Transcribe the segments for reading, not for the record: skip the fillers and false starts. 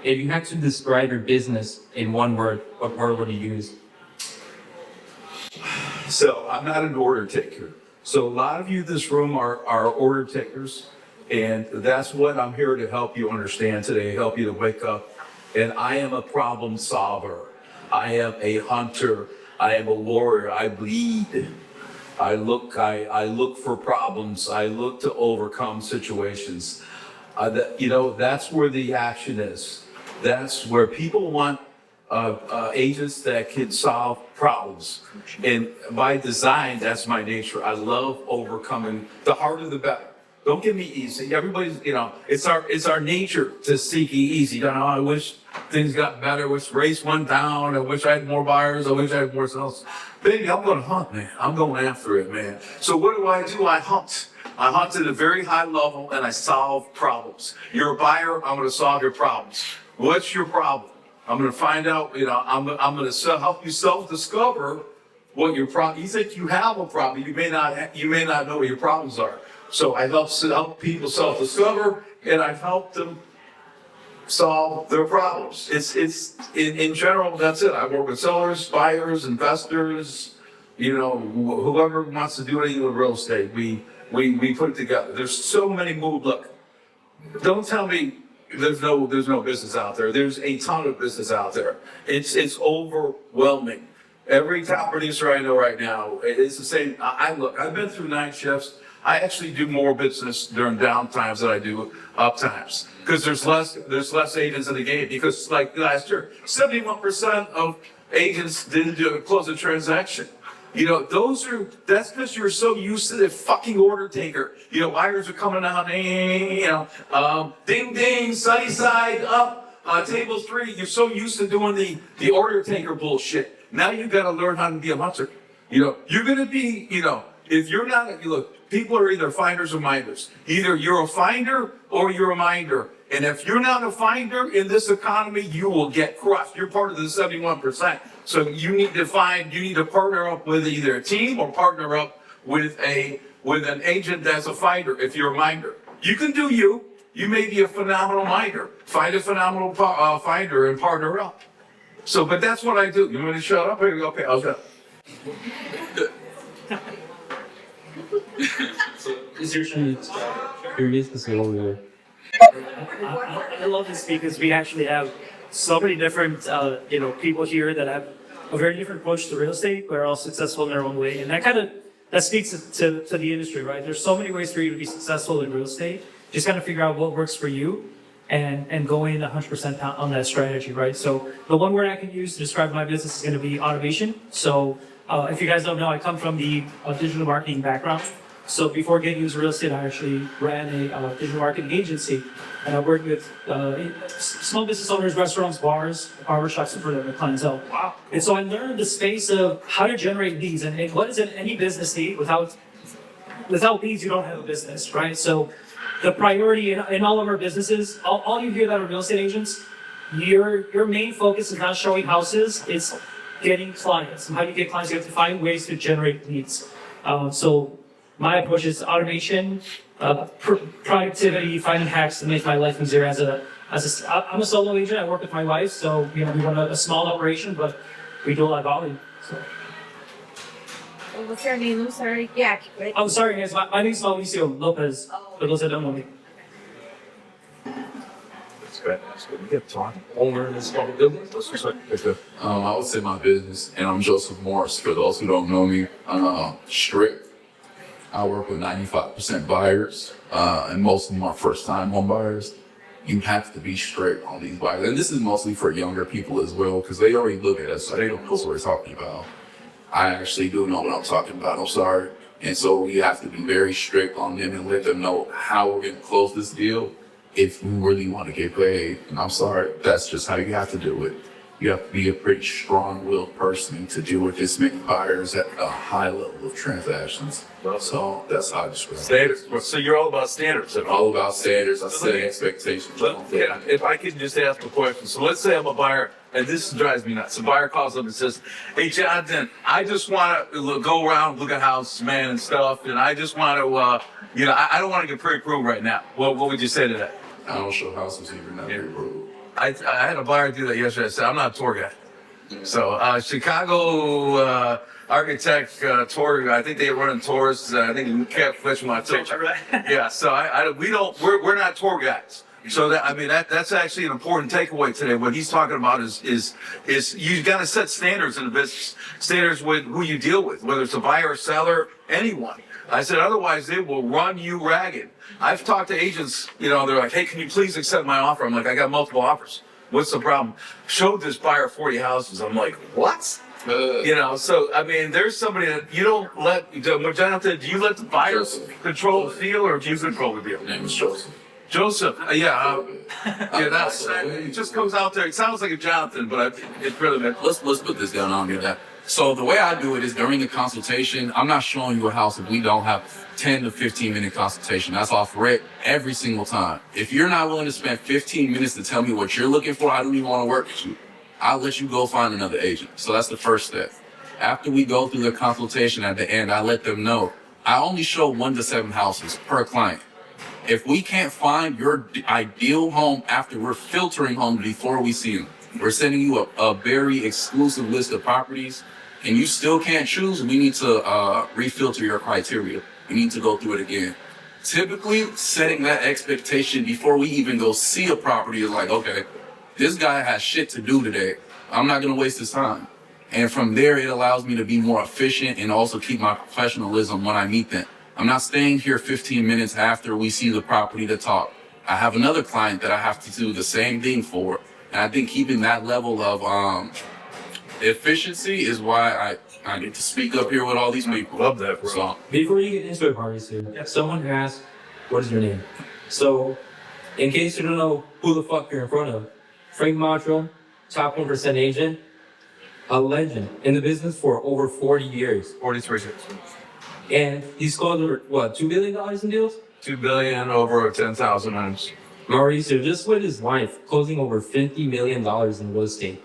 If you had to describe your business in one word, what word would you use? So I'm not an order taker. So a lot of you in this room are order takers. And that's what I'm here to help you understand today, help you to wake up. And I am a problem solver. I am a hunter. I am a warrior. I bleed. I look for problems. I look to overcome situations. That's where the action is. That's where people want agents that can solve problems. And by design, that's my nature. I love overcoming. The harder, the better. Don't give me easy. Everybody's, it's our nature to seek easy. I wish things got better. I wish race went down. I wish I had more buyers. I wish I had more sales. Baby, I'm going to hunt, man. I'm going after it, man. So what do? I hunt. I hunt at a very high level and I solve problems. You're a buyer. I'm going to solve your problems. What's your problem? I'm going to find out, I'm going to help you self-discover what your problem. You think you have a problem. You may not know what your problems are. So I help people self-discover, and I help them solve their problems. It's in general, that's it. I work with sellers, buyers, investors, whoever wants to do anything with real estate. We put it together. There's so many moves. Look, don't tell me there's no business out there. There's a ton of business out there. It's overwhelming. Every top producer I know right now, it's the same. I've been through 9 shifts. I actually do more business during down times than I do up times because there's less agents in the game. Because like last year, 71% of agents didn't close a transaction. That's because you're so used to the fucking order taker. Wires are coming out, ding ding, sunny side up, table 3. You're so used to doing the order taker bullshit. Now you got to learn how to be a hunter. You're gonna be, if you're not, look, people are either finders or minders. Either you're a finder or you're a minder. And if you're not a finder in this economy, you will get crushed. You're part of the 71%. So you need to partner up with either a team or partner up with an agent that's a finder if you're a minder. You can do you. You may be a phenomenal minder. Find a phenomenal finder and partner up. So, but that's what I do. You want me to shut up? Okay, I'll shut up. So, is your business a little bit? I love this because we actually have so many different, people here that have a very different approach to real estate, but are all successful in their own way. And that speaks to the industry, right? There's so many ways for you to be successful in real estate. Just got to figure out what works for you and go in 100% on that strategy, right? So the one word I can use to describe my business is going to be automation. So if you guys don't know, I come from the digital marketing background. So before getting into real estate, I actually ran a digital marketing agency, and I worked with small business owners, restaurants, bars, barbershops for the clientele. Wow! And so I learned the space of how to generate leads, and what does any business need? Without leads, you don't have a business, right? So the priority in all of our businesses, all you hear that are real estate agents, your main focus is not showing houses; it's getting clients. And how do you get clients? You have to find ways to generate leads. So my approach is automation, productivity, finding hacks to make my life easier. I'm a solo agent. I work with my wife, so we run a small operation, but we do a lot of volume. So. What's your name? I'm sorry. Yeah. Right. Oh, sorry, guys. My name is Mauricio Lopez. For those that don't know me. That's good. We get talking. Owner in this business. I would say my business, and I'm Joseph Morris. For those who don't know me, strict. I work with 95% buyers, and most of them are first-time home buyers. You have to be strict on these buyers. And this is mostly for younger people as well, because they already look at us, so they don't know what we're talking about. I actually do know what I'm talking about, I'm sorry. And so we have to be very strict on them and let them know how we're going to close this deal if we really want to get paid. And I'm sorry, that's just how you have to do it. You have to be a pretty strong-willed person to deal with this many buyers at a high level of transactions. So that's how I describe it. Standards. So you're all about standards. All about standards. I set expectations. Yeah, if I could just ask a question. So let's say I'm a buyer, and this drives me nuts. A buyer calls up and says, "Hey, Jonathan, I just want to go around, look at houses, man, and stuff, and I just want to, I don't want to get pre-approved right now." What would you say to that? I don't show houses even that pre-approved. I had a buyer do that yesterday. I said, I'm not a tour guide. So Chicago architect tour. I think they run tours. I think you can't fetch my tour. Yeah. So we're not tour guides. So that's actually an important takeaway today. What he's talking about is you got to set standards in the business. Standards with who you deal with, whether it's a buyer, seller, anyone. I said otherwise they will run you ragged. I've talked to agents. They're like, hey, can you please accept my offer? I'm like, I got multiple offers. What's the problem? Showed this buyer 40 houses. I'm like, what? So there's somebody that you don't let. Jonathan, do you let the buyers control the deal, or do you control the deal? Name is Joseph. Joseph, it just comes out there. It sounds like a Jonathan, but it's really meant. Let's put this down on that. So the way I do it is during the consultation, I'm not showing you a house if we don't have 10 to 15 minute consultation. That's off rip every single time. If you're not willing to spend 15 minutes to tell me what you're looking for, I don't even want to work with you. I'll let you go find another agent. So that's the first step. After we go through the consultation at the end, I let them know I only show 1 to 7 houses per client. If we can't find your ideal home after we're filtering homes before we see them, we're sending you a very exclusive list of properties, and you still can't choose, we need to refilter your criteria. We need to go through it again. Typically, setting that expectation before we even go see a property is like, okay, this guy has shit to do today. I'm not going to waste his time. And from there, it allows me to be more efficient and also keep my professionalism when I meet them. I'm not staying here 15 minutes after we see the property to talk. I have another client that I have to do the same thing for. And I think keeping that level of efficiency is why I get to speak up here with all these people. Love that, bro. So, Before you get into it, Mauricio, someone asked, what is your name? So, in case you don't know who the fuck you're in front of, Frank Motro, top 1% agent, a legend in the business for over 40 years. 43 years. And he's closed over, $2 billion in deals? $2 billion over 10,000 homes. Mauricio, just with his wife, closing over $50 million in real estate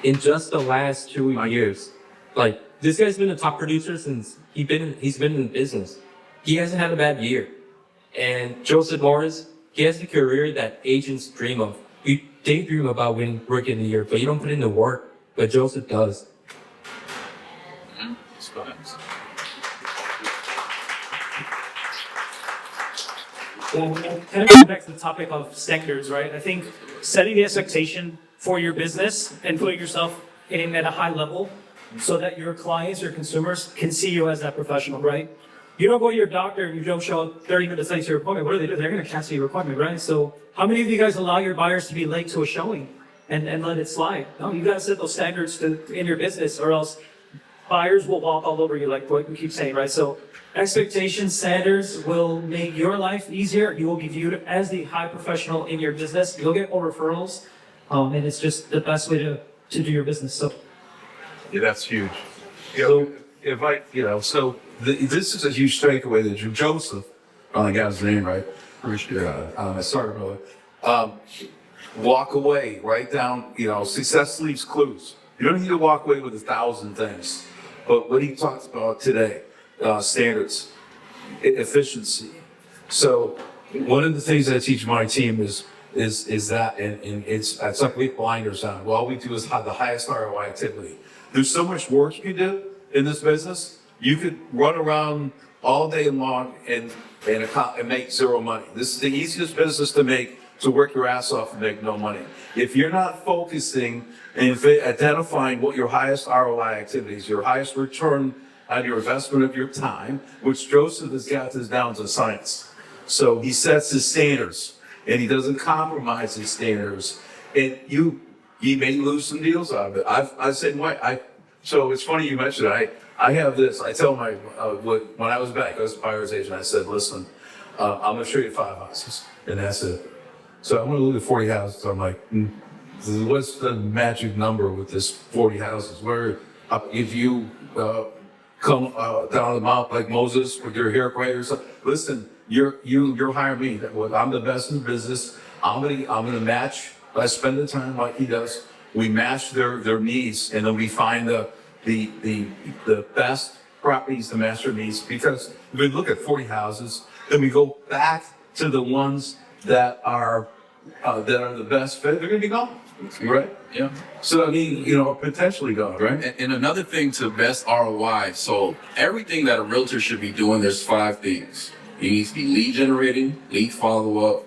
in just the last 2 years. Like, this guy's been a top producer since he's been in the business. He hasn't had a bad year. And Joseph Morris, he has the career that agents dream of. You daydream about winning Rookie of the Year, but you don't put in the work. But Joseph does. Well, kind of go back to the topic of standards, right? I think setting the expectation for your business and putting yourself in at a high level so that your clients, your consumers can see you as that professional, right? You don't go to your doctor and you don't show up 30 minutes late to your appointment. What do? They're going to cancel your appointment, right? So how many of you guys allow your buyers to be late to a showing and let it slide? No, you got to set those standards in your business, or else buyers will walk all over you, like what we keep saying, right? So expectation standards will make your life easier. You will be viewed as the high professional in your business. You'll get more referrals, and it's just the best way to do your business. So Yeah, that's huge. This is a huge takeaway that Joseph, I got his name right. Sorry, brother. Walk away, write down, success leaves clues. You don't need to walk away with 1,000 things. But what he talks about today, standards, efficiency. So one of the things that I teach my team is that, and it's like we have blinders on. Well, all we do is have the highest ROI activity. There's so much work you can do in this business. You could run around all day long and make zero money. This is the easiest business to work your ass off and make no money. If you're not focusing and identifying what your highest ROI activities, your highest return on your investment of your time, which Joseph has got this down to science. So he sets his standards and he doesn't compromise his standards. And you may lose some deals out of it. I've said, so it's funny you mentioned it. I have this, I tell my, when I was back, I was a buyer's agent, I said, listen, I'm gonna show you 5 houses, and that's it. So I'm gonna look at 40 houses, I'm like, what's the magic number with this 40 houses? Where, if you come down the mount like Moses with your hair braid or something, listen, you're hiring me. I'm the best in the business. I'm gonna match, I spend the time like he does. We match their needs, and then we find the best properties to match their needs. Because if we look at 40 houses, then we go back to the ones that are that are the best fit, they're going to be gone, right? Yeah. So I mean, potentially gone, right? And another thing to best ROI. So everything that a realtor should be doing, there's 5 things. You need to be lead generating, lead follow up,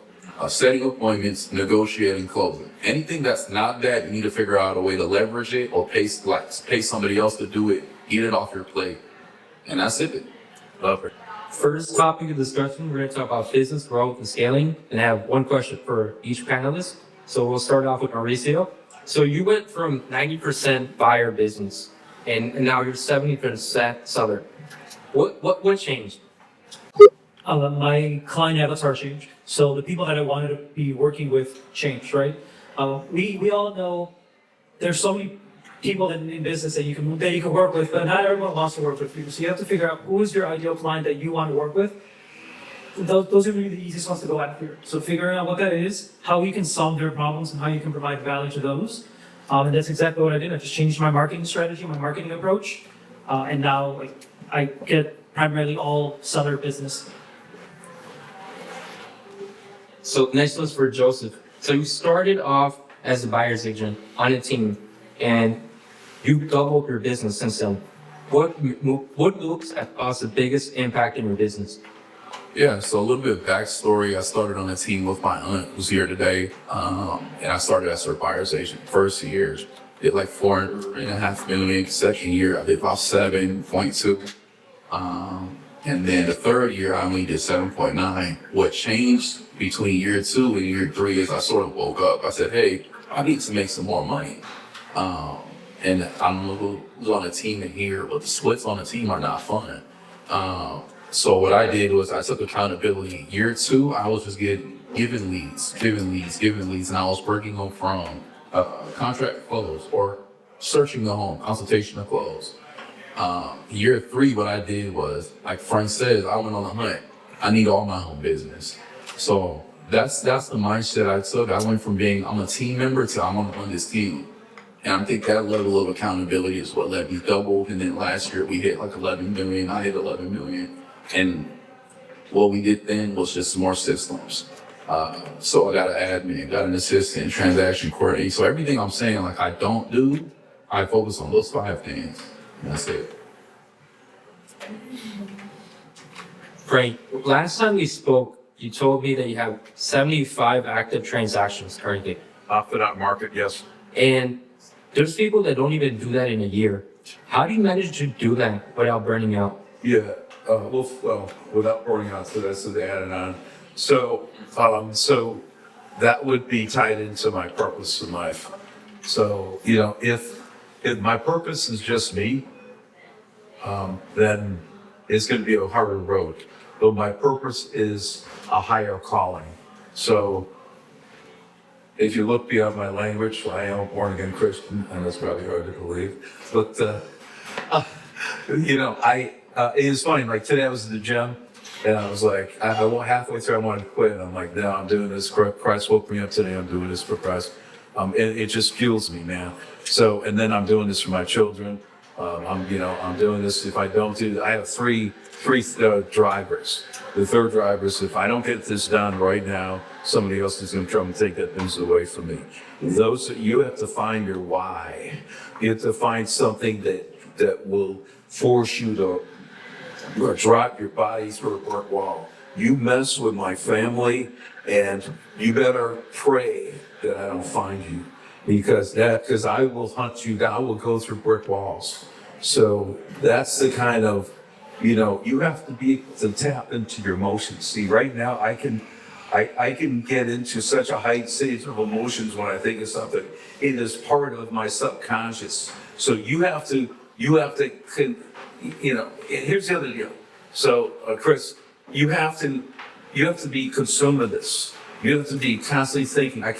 setting appointments, negotiating, closing. Anything that's not that, you need to figure out a way to leverage it or pay somebody else to do it. Get it off your plate, and that's it. Love it. First topic of discussion, we're going to talk about business growth and scaling, and I have one question for each panelist. So we'll start off with Mauricio. So you went from 90% buyer business, and now you're 70% seller. What changed? My client avatar changed. So the people that I wanted to be working with changed, right? We all know there's so many people in business that you can work with, but not everyone wants to work with you. So you have to figure out who is your ideal client that you want to work with. Those are really the easiest ones to go after. So figuring out what that is, how you can solve their problems, and how you can provide value to those. And that's exactly what I did. I just changed my marketing strategy, my marketing approach, and now I get primarily all seller business. So next one's for Joseph. So you started off as a buyer's agent on a team, and you've doubled your business since then. What moves have caused the biggest impact in your business? Yeah, so a little bit of backstory. I started on a team with my aunt who's here today. And I started as her buyer's agent. First year, did like 4.5 million. Second year, I did about 7.2. And then the third year, I only did 7.9. What changed between year 2 and year 3 is I sort of woke up. I said, hey, I need to make some more money. And I don't know who's on the team in here, but the splits on the team are not fun. So what I did was I took accountability. Year 2, I was just giving leads, and I was working on from contract close or searching the home, consultation to close. Year 3, what I did was, like Frank says, I went on a hunt. I need all my own business. So that's the mindset I took. I went from being I'm a team member to I'm on this team. And I think that level of accountability is what let me double. And then last year we hit like 11 million. I hit 11 million. And what we did then was just more systems. So I got an admin, got an assistant, transaction coordinator. So everything I'm saying, like I don't do, I focus on those 5 things. And that's it. Frank, last time we spoke, you told me that you have 75 active transactions currently. Off that market, yes. And there's people that don't even do that in a year. How do you manage to do that without burning out? Yeah. Well, without pouring out, so that's the added on. So that would be tied into my purpose in life. So, if my purpose is just me, then it's going to be a harder road. But my purpose is a higher calling. So if you look beyond my language, I am a born again Christian, and that's probably hard to believe. But, it is funny. Like today I was at the gym and I was like, halfway through I wanted to quit. I'm like, no, I'm doing this. Christ woke me up today. I'm doing this for Christ. It just fuels me, man. So, and then I'm doing this for my children. I'm doing this. If I don't do, I have three drivers. The third driver is if I don't get this done right now, somebody else is going to try and take that news away from me. You have to find your why. You have to find something that will force you to drive your body through a brick wall. You mess with my family, and you better pray that I don't find you, because I will hunt you down. I will go through brick walls. So that's the kind of, you have to be able to tap into your emotions. See, right now I can get into such a high state of emotions when I think of something. It is part of my subconscious. So you have to, here's the other deal. So, Chris, you have to be consumed with this. You have to be constantly thinking. I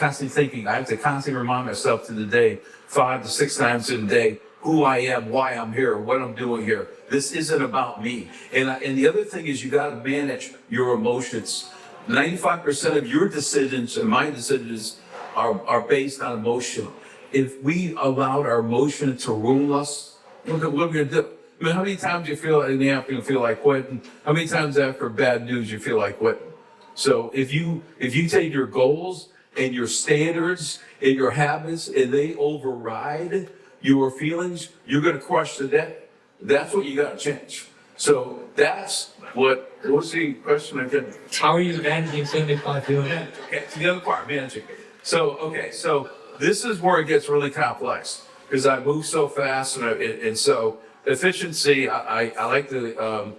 have to constantly remind myself to the day, 5 to 6 times in a day, who I am, why I'm here, what I'm doing here. This isn't about me. And the other thing is you got to manage your emotions. 95% of your decisions and my decisions are based on emotion. If we allowed our emotion to rule us, what are we going to do? I mean, how many times you feel in the afternoon feel like quitting? How many times after bad news you feel like quitting? So if you take your goals and your standards and your habits and they override your feelings, you're going to crush the day. That's what you got to change. So that's what's the question again? How are you managing 75 million? Okay, so the other part, managing. So this is where it gets really complex because I move so fast and so efficiency, I like the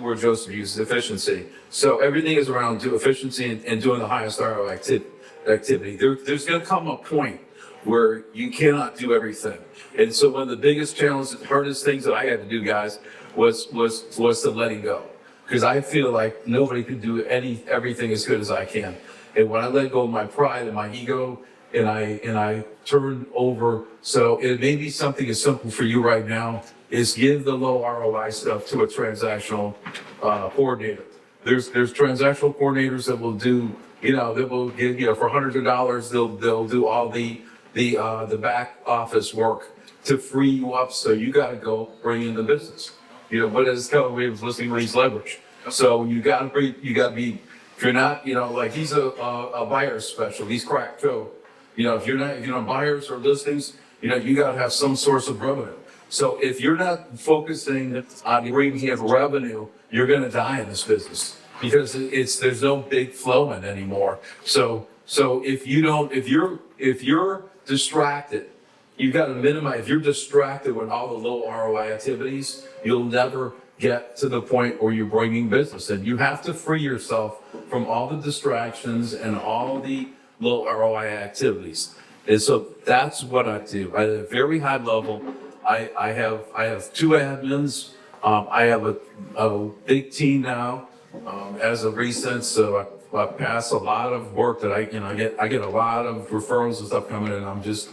word Joseph uses, efficiency. So everything is around efficiency and doing the highest ROI activity. There's going to come a point where you cannot do everything. And so one of the biggest challenges, hardest things that I had to do, guys, was the letting go. Because I feel like nobody can do everything as good as I can. And when I let go of my pride and my ego, and I turn over, so it may be something as simple for you right now is give the low ROI stuff to a transactional coordinator. There's transactional coordinators that will do, that will give, for hundreds of dollars, they'll do all the back office work to free you up. So you got to go bring in the business. What is Keller Williams listing leads leverage? So you got to be, if you're not, like he's a buyer special, he's crack code. If you're not, buyers or listings, you got to have some source of revenue. So if you're not focusing on bringing in revenue, you're going to die in this business because there's no big flow in anymore. So if you're distracted, you got to minimize. If you're distracted with all the low ROI activities, you'll never get to the point where you're bringing business. And you have to free yourself from all the distractions and all the low ROI activities. And so that's what I do. At a very high level, I have two admins. I have a big team now as of recent. So I pass a lot of work that I get a lot of referrals and stuff coming in. I'm just,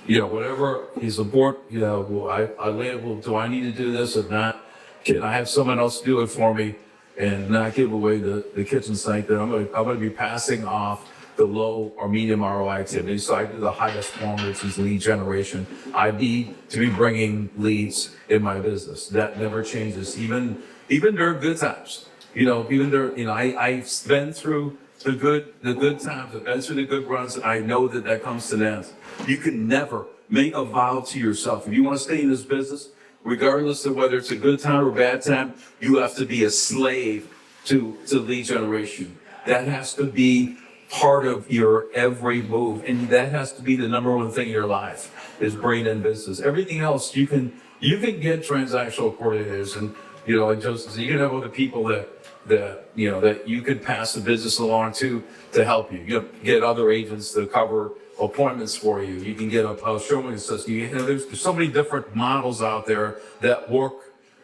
whatever is important, I label, do I need to do this or not? Can I have someone else do it for me and not give away the kitchen sink? That I'm going to be passing off the low or medium ROI activities. So I do the highest form, which is lead generation. I need to be bringing leads in my business. That never changes, even during good times. Even during, I've been through the good times, I've been through the good runs, and I know that comes to an end. You can never make a vow to yourself. If you want to stay in this business, regardless of whether it's a good time or bad time, you have to be a slave to lead generation. That has to be part of your every move, and that has to be the number one thing in your life is bringing in business. Everything else you can get transactional coordinators, and and Joseph, you can have other people that you can pass the business along to help you. You get other agents to cover appointments for you. You can get a showing assistant. There's so many different models out there that work,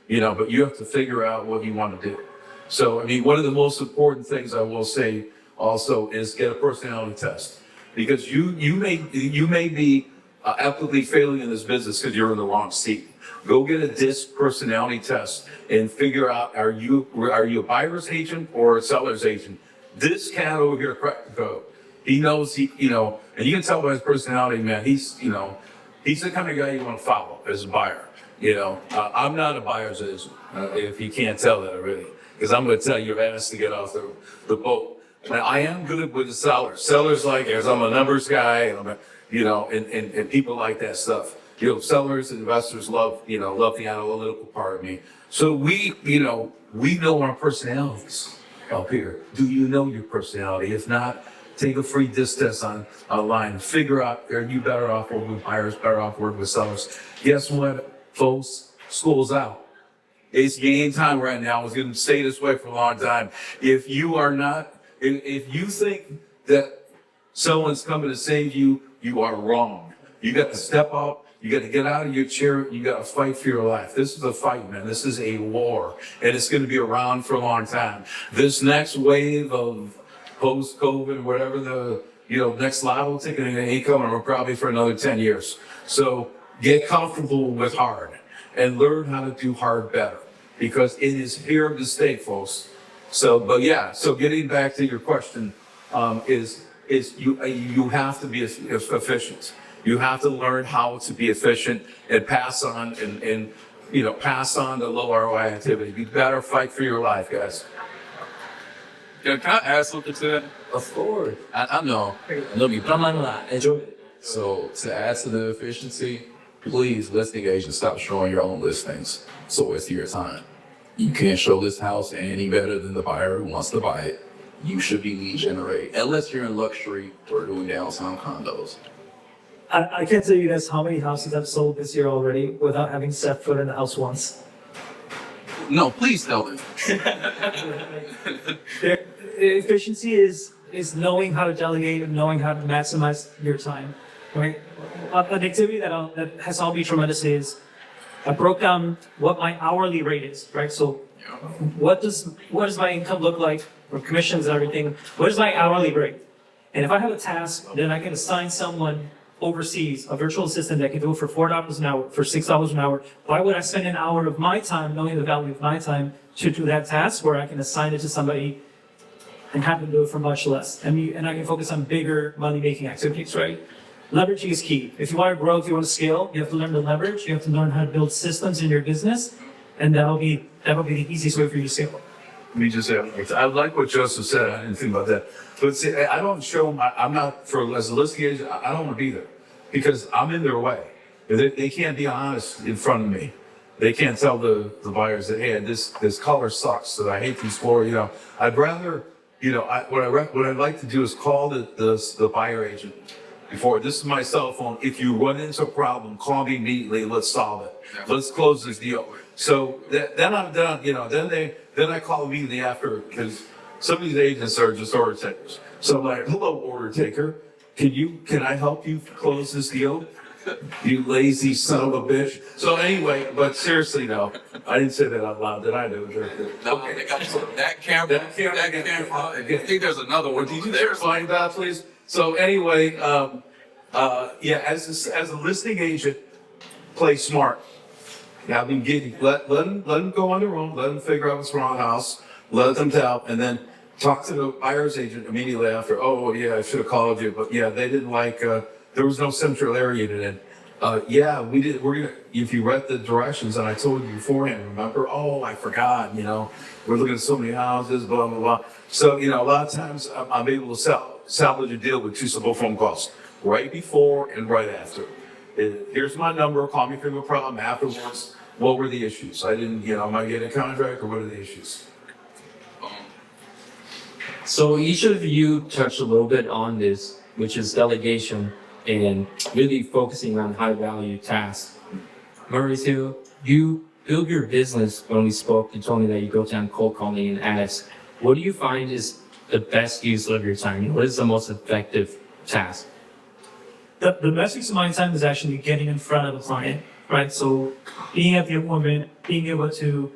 but you have to figure out what you want to do. So, one of the most important things I will say also is get a personality test, because you may be ethically failing in this business because you're in the wrong seat. Go get a DISC personality test and figure out, are you a buyer's agent or a seller's agent? This cat over here cracked the code. He knows and you can tell by his personality, man, he's the kind of guy you want to follow as a buyer. I'm not a buyer's agent, if you can't tell that already, because I'm going to tell your ass to get off the boat. Now, I am good with the sellers. Sellers like us. I'm a numbers guy, and and people like that stuff. Sellers and investors love the analytical part of me. So we know our personalities up here. Do you know your personality? If not, take a free DISC test online. Figure out, are you better off working with buyers, better off working with sellers? Guess what, folks? School's out. It's game time right now. I was going to stay this way for a long time. If you think that someone's coming to save you, you are wrong. You got to step up. You got to get out of your chair. You got to fight for your life. This is a fight, man. This is a war, and it's going to be around for a long time. This next wave of post-COVID, whatever the next lotto ticket ain't coming, probably for another 10 years. So get comfortable with hard and learn how to do hard better, because it is here to stay, folks. So getting back to your question, is you have to be efficient. You have to learn how to be efficient and pass on pass on the low ROI activity. You better fight for your life, guys. Can I add something to that? Of course. I know. Let me enjoy it. So to add to the efficiency, please, listing agents, stop showing your own listings. So it's your time. You can't show this house any better than the buyer who wants to buy it. You should be lead generate, unless you're in luxury or doing downtown condos. I can't tell you guys how many houses I've sold this year already without having set foot in the house once. No, please tell them. Efficiency is knowing how to delegate and knowing how to maximize your time, right? An activity that has helped me tremendously is I broke down what my hourly rate is, right? So what does my income look like for commissions and everything? What is my hourly rate? And if I have a task, then I can assign someone overseas, a virtual assistant that can do it for $4 an hour, for $6 an hour. Why would I spend an hour of my time, knowing the value of my time, to do that task where I can assign it to somebody and have them do it for much less? And I can focus on bigger money-making activities, right? Leveraging is key. If you want to grow, if you want to scale, you have to learn to leverage. You have to learn how to build systems in your business, and that'll be the easiest way for you to scale. Let me just say, I like what Joseph said. I didn't think about that. But see, I don't show them, I'm not, as a listing agent, I don't want to be there because I'm in their way. They can't be honest in front of me. They can't tell the buyers that, hey, this color sucks, that I hate these floors. You know, I'd rather, what I'd like to do is call the buyer agent before. This is my cell phone. If you run into a problem, call me immediately. Let's solve it. Let's close this deal. So then I'm done. Then I call immediately after because some of these agents are just order takers. So I'm like, hello, order taker. Can I help you close this deal? You lazy son of a bitch. So anyway, but seriously, no, I didn't say that out loud. Did I do it? No, okay. That camera. I think there's another one. Did you explain that, please? So anyway, as a listing agent, play smart. Have them let them go on their own. Let them figure out what's wrong with the house. Let them tell, and then talk to the buyer's agent immediately after. Oh yeah, I should have called you, but yeah, they didn't like. There was no central area in it. Yeah, we did. We're gonna. If you read the directions, and I told you beforehand, remember? Oh, I forgot. We're looking at so many houses. Blah blah blah. So a lot of times I'm able to salvage a deal with 2 simple phone calls, right before and right after. Here's my number. Call me if you have a problem. Afterwards, what were the issues? I didn't. Am I getting a contract or what are the issues? So each of you touched a little bit on this, which is delegation and really focusing on high value tasks. Mauricio, you build your business. When we spoke, you told me that you go down cold calling and ask, what do you find is the best use of your time? What is the most effective task? The best use of my time is actually getting in front of the client, right? So being at the appointment, being able to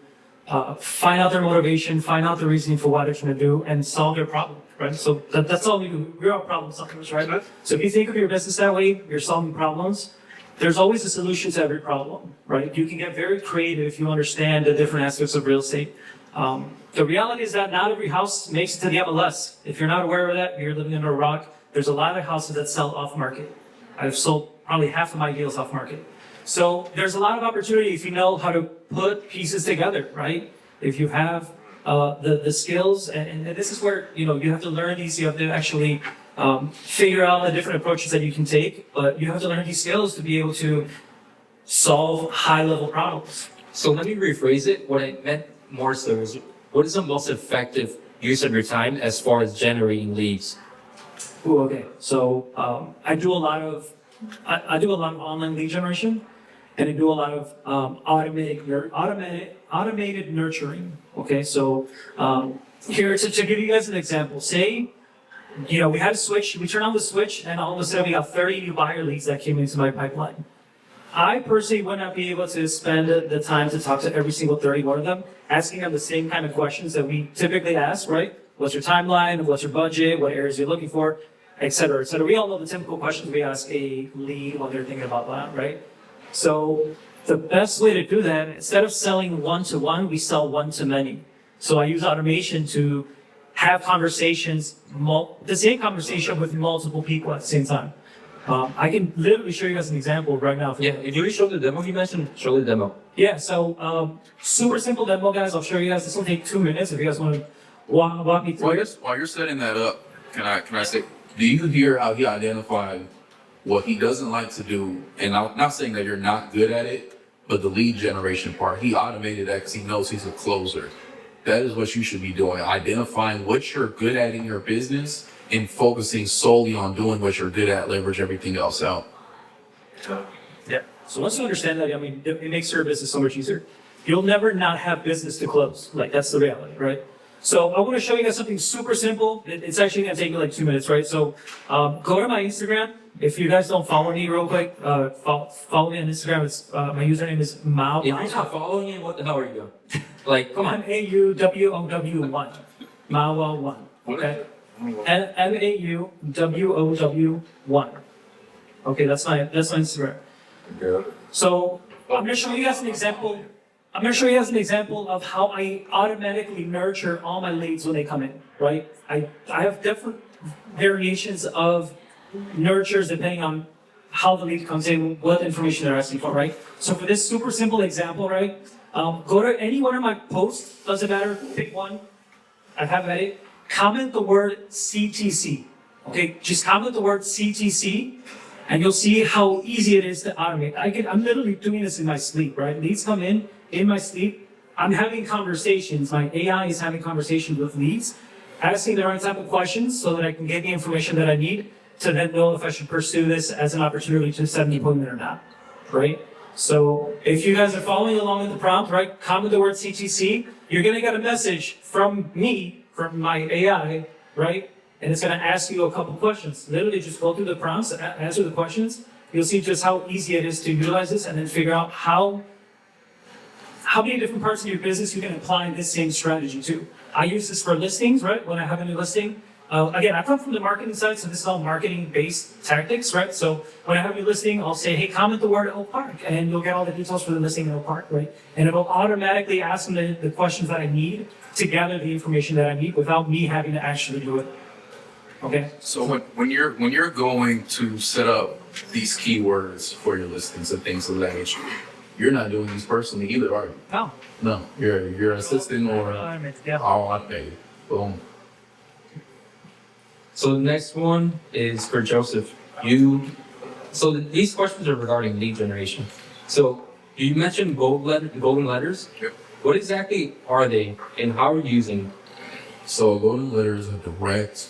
find out their motivation, find out the reasoning for what they're trying to do, and solve their problem, right? So that's all we do. We're all problem solvers, right? So if you think of your business that way, you're solving problems. There's always a solution to every problem, right? You can get very creative if you understand the different aspects of real estate. The reality is that not every house makes it to the MLS. If you're not aware of that, you're living under a rock. There's a lot of houses that sell off market. I've sold probably half of my deals off market. So there's a lot of opportunity if you know how to put pieces together, right? If you have the skills, and this is where you have to learn these. You have to actually figure out the different approaches that you can take, but you have to learn these skills to be able to solve high-level problems. So let me rephrase it. What I meant more so is, what is the most effective use of your time as far as generating leads? Ooh, okay. So I do a lot of online lead generation, and I do a lot of automated nurturing. Okay, so here to give you guys an example. Say, we had a switch. We turned on the switch, and all of a sudden we got 30 new buyer leads that came into my pipeline. I personally would not be able to spend the time to talk to every single 31 of them, asking them the same kind of questions that we typically ask, right? What's your timeline? What's your budget? What areas you're looking for? Et cetera, et cetera. We all know the typical questions we ask a lead when they're thinking about that, right? So the best way to do that, instead of selling one-to-one, we sell one-to-many. So I use automation to have conversations, the same conversation with multiple people at the same time. I can literally show you guys an example right now. Yeah, if you show the demo you mentioned, show the demo. Yeah, so super simple demo, guys. I'll show you guys. This will take 2 minutes if you guys want to Walk me through it. While you're setting that up, can I say, do you hear how he identified what he doesn't like to do? And I'm not saying that you're not good at it, but the lead generation part, he automated that because he knows he's a closer. That is what you should be doing, identifying what you're good at in your business and focusing solely on doing what you're good at, leverage everything else out. Yeah. So once you understand that, I mean, it makes your business so much easier. You'll never not have business to close. Like, that's the reality, right? So I want to show you guys something super simple. It's actually going to take you like 2 minutes, right? So go to my Instagram. If you guys don't follow me real quick, follow me on Instagram. It's my username is Mao. If you're not following it, what the hell are you doing? Like, come on. MAUWOW1. Mao1. Okay? MAUWOW1. Okay, that's my Instagram. So I'm going to show you guys an example. I'm going to show you guys an example of how I automatically nurture all my leads when they come in, right? I have different variations of nurtures depending on how the lead comes in, what information they're asking for, right? So for this super simple example, right? Go to any one of my posts, doesn't matter, pick one. I have at it. Comment the word CTC. Okay, just comment the word CTC, and you'll see how easy it is to automate. I'm literally doing this in my sleep, right? Leads come in my sleep. I'm having conversations. My AI is having conversations with leads, asking the right type of questions so that I can get the information that I need to then know if I should pursue this as an opportunity to set an appointment or not, right? So if you guys are following along with the prompt, right, comment the word CTC, you're gonna get a message from me, from my AI, right? And it's gonna ask you a couple questions. Literally just go through the prompts, answer the questions. You'll see just how easy it is to utilize this and then figure out how many different parts of your business you can apply this same strategy to. I use this for listings, right? When I have a new listing. Again, I come from the marketing side, so this is all marketing-based tactics, right? So when I have a new listing, I'll say, hey, comment the word Oak Park, and you'll get all the details for the listing in Oak Park, right? And it'll automatically ask them the questions that I need to gather the information that I need without me having to actually do it. Okay? So when you're going to set up these keywords for your listings and things of that nature, you're not doing these personally either, are you? No. No, you're an assistant or Yeah. oh, I pay. Boom. So the next one is for Joseph. These questions are regarding lead generation. So you mentioned golden letters. Yep. What exactly are they, and how are you using them? So golden letter is a direct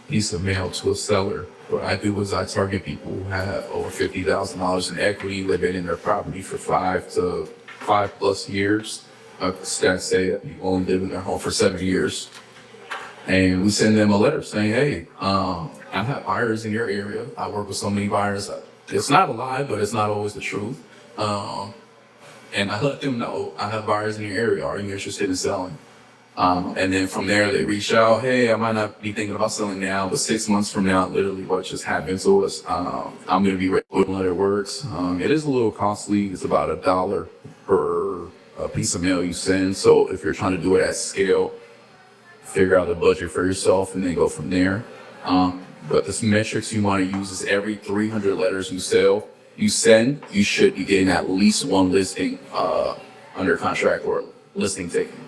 piece of mail to a seller. What I do is I target people who have over $50,000 in equity, living in their property for 5+ years. Stats say that people only live in their home for 7 years. And we send them a letter saying, hey, I have buyers in your area. I work with so many buyers. It's not a lie, but it's not always the truth. And I let them know I have buyers in your area. Are you interested in selling? And then from there, they reach out. Hey, I might not be thinking about selling now, but 6 months from now, literally what just happened to us, I'm going to be ready to let it works. It is a little costly. It's about $1 per piece of mail you send. So if you're trying to do it at scale, figure out a budget for yourself and then go from there. But the metrics you want to use is every 300 letters you send, you should be getting at least one listing under contract or listing taken.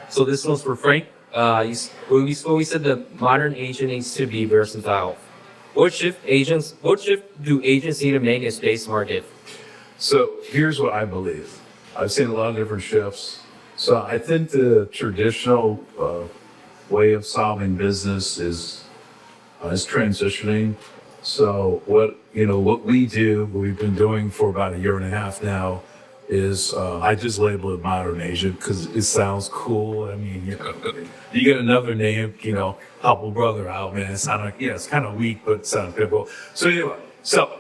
So this one's for Frank. When we said the modern agent needs to be versatile. What shift do agents need to make in today's market? So here's what I believe. I've seen a lot of different shifts. So I think the traditional way of solving business is transitioning. So what we do, what we've been doing for about 1.5 years now, is I just label it modern agent because it sounds cool. I mean, you get another name, help a brother out, man. It's kind of weak, but it sounds good. So anyway, so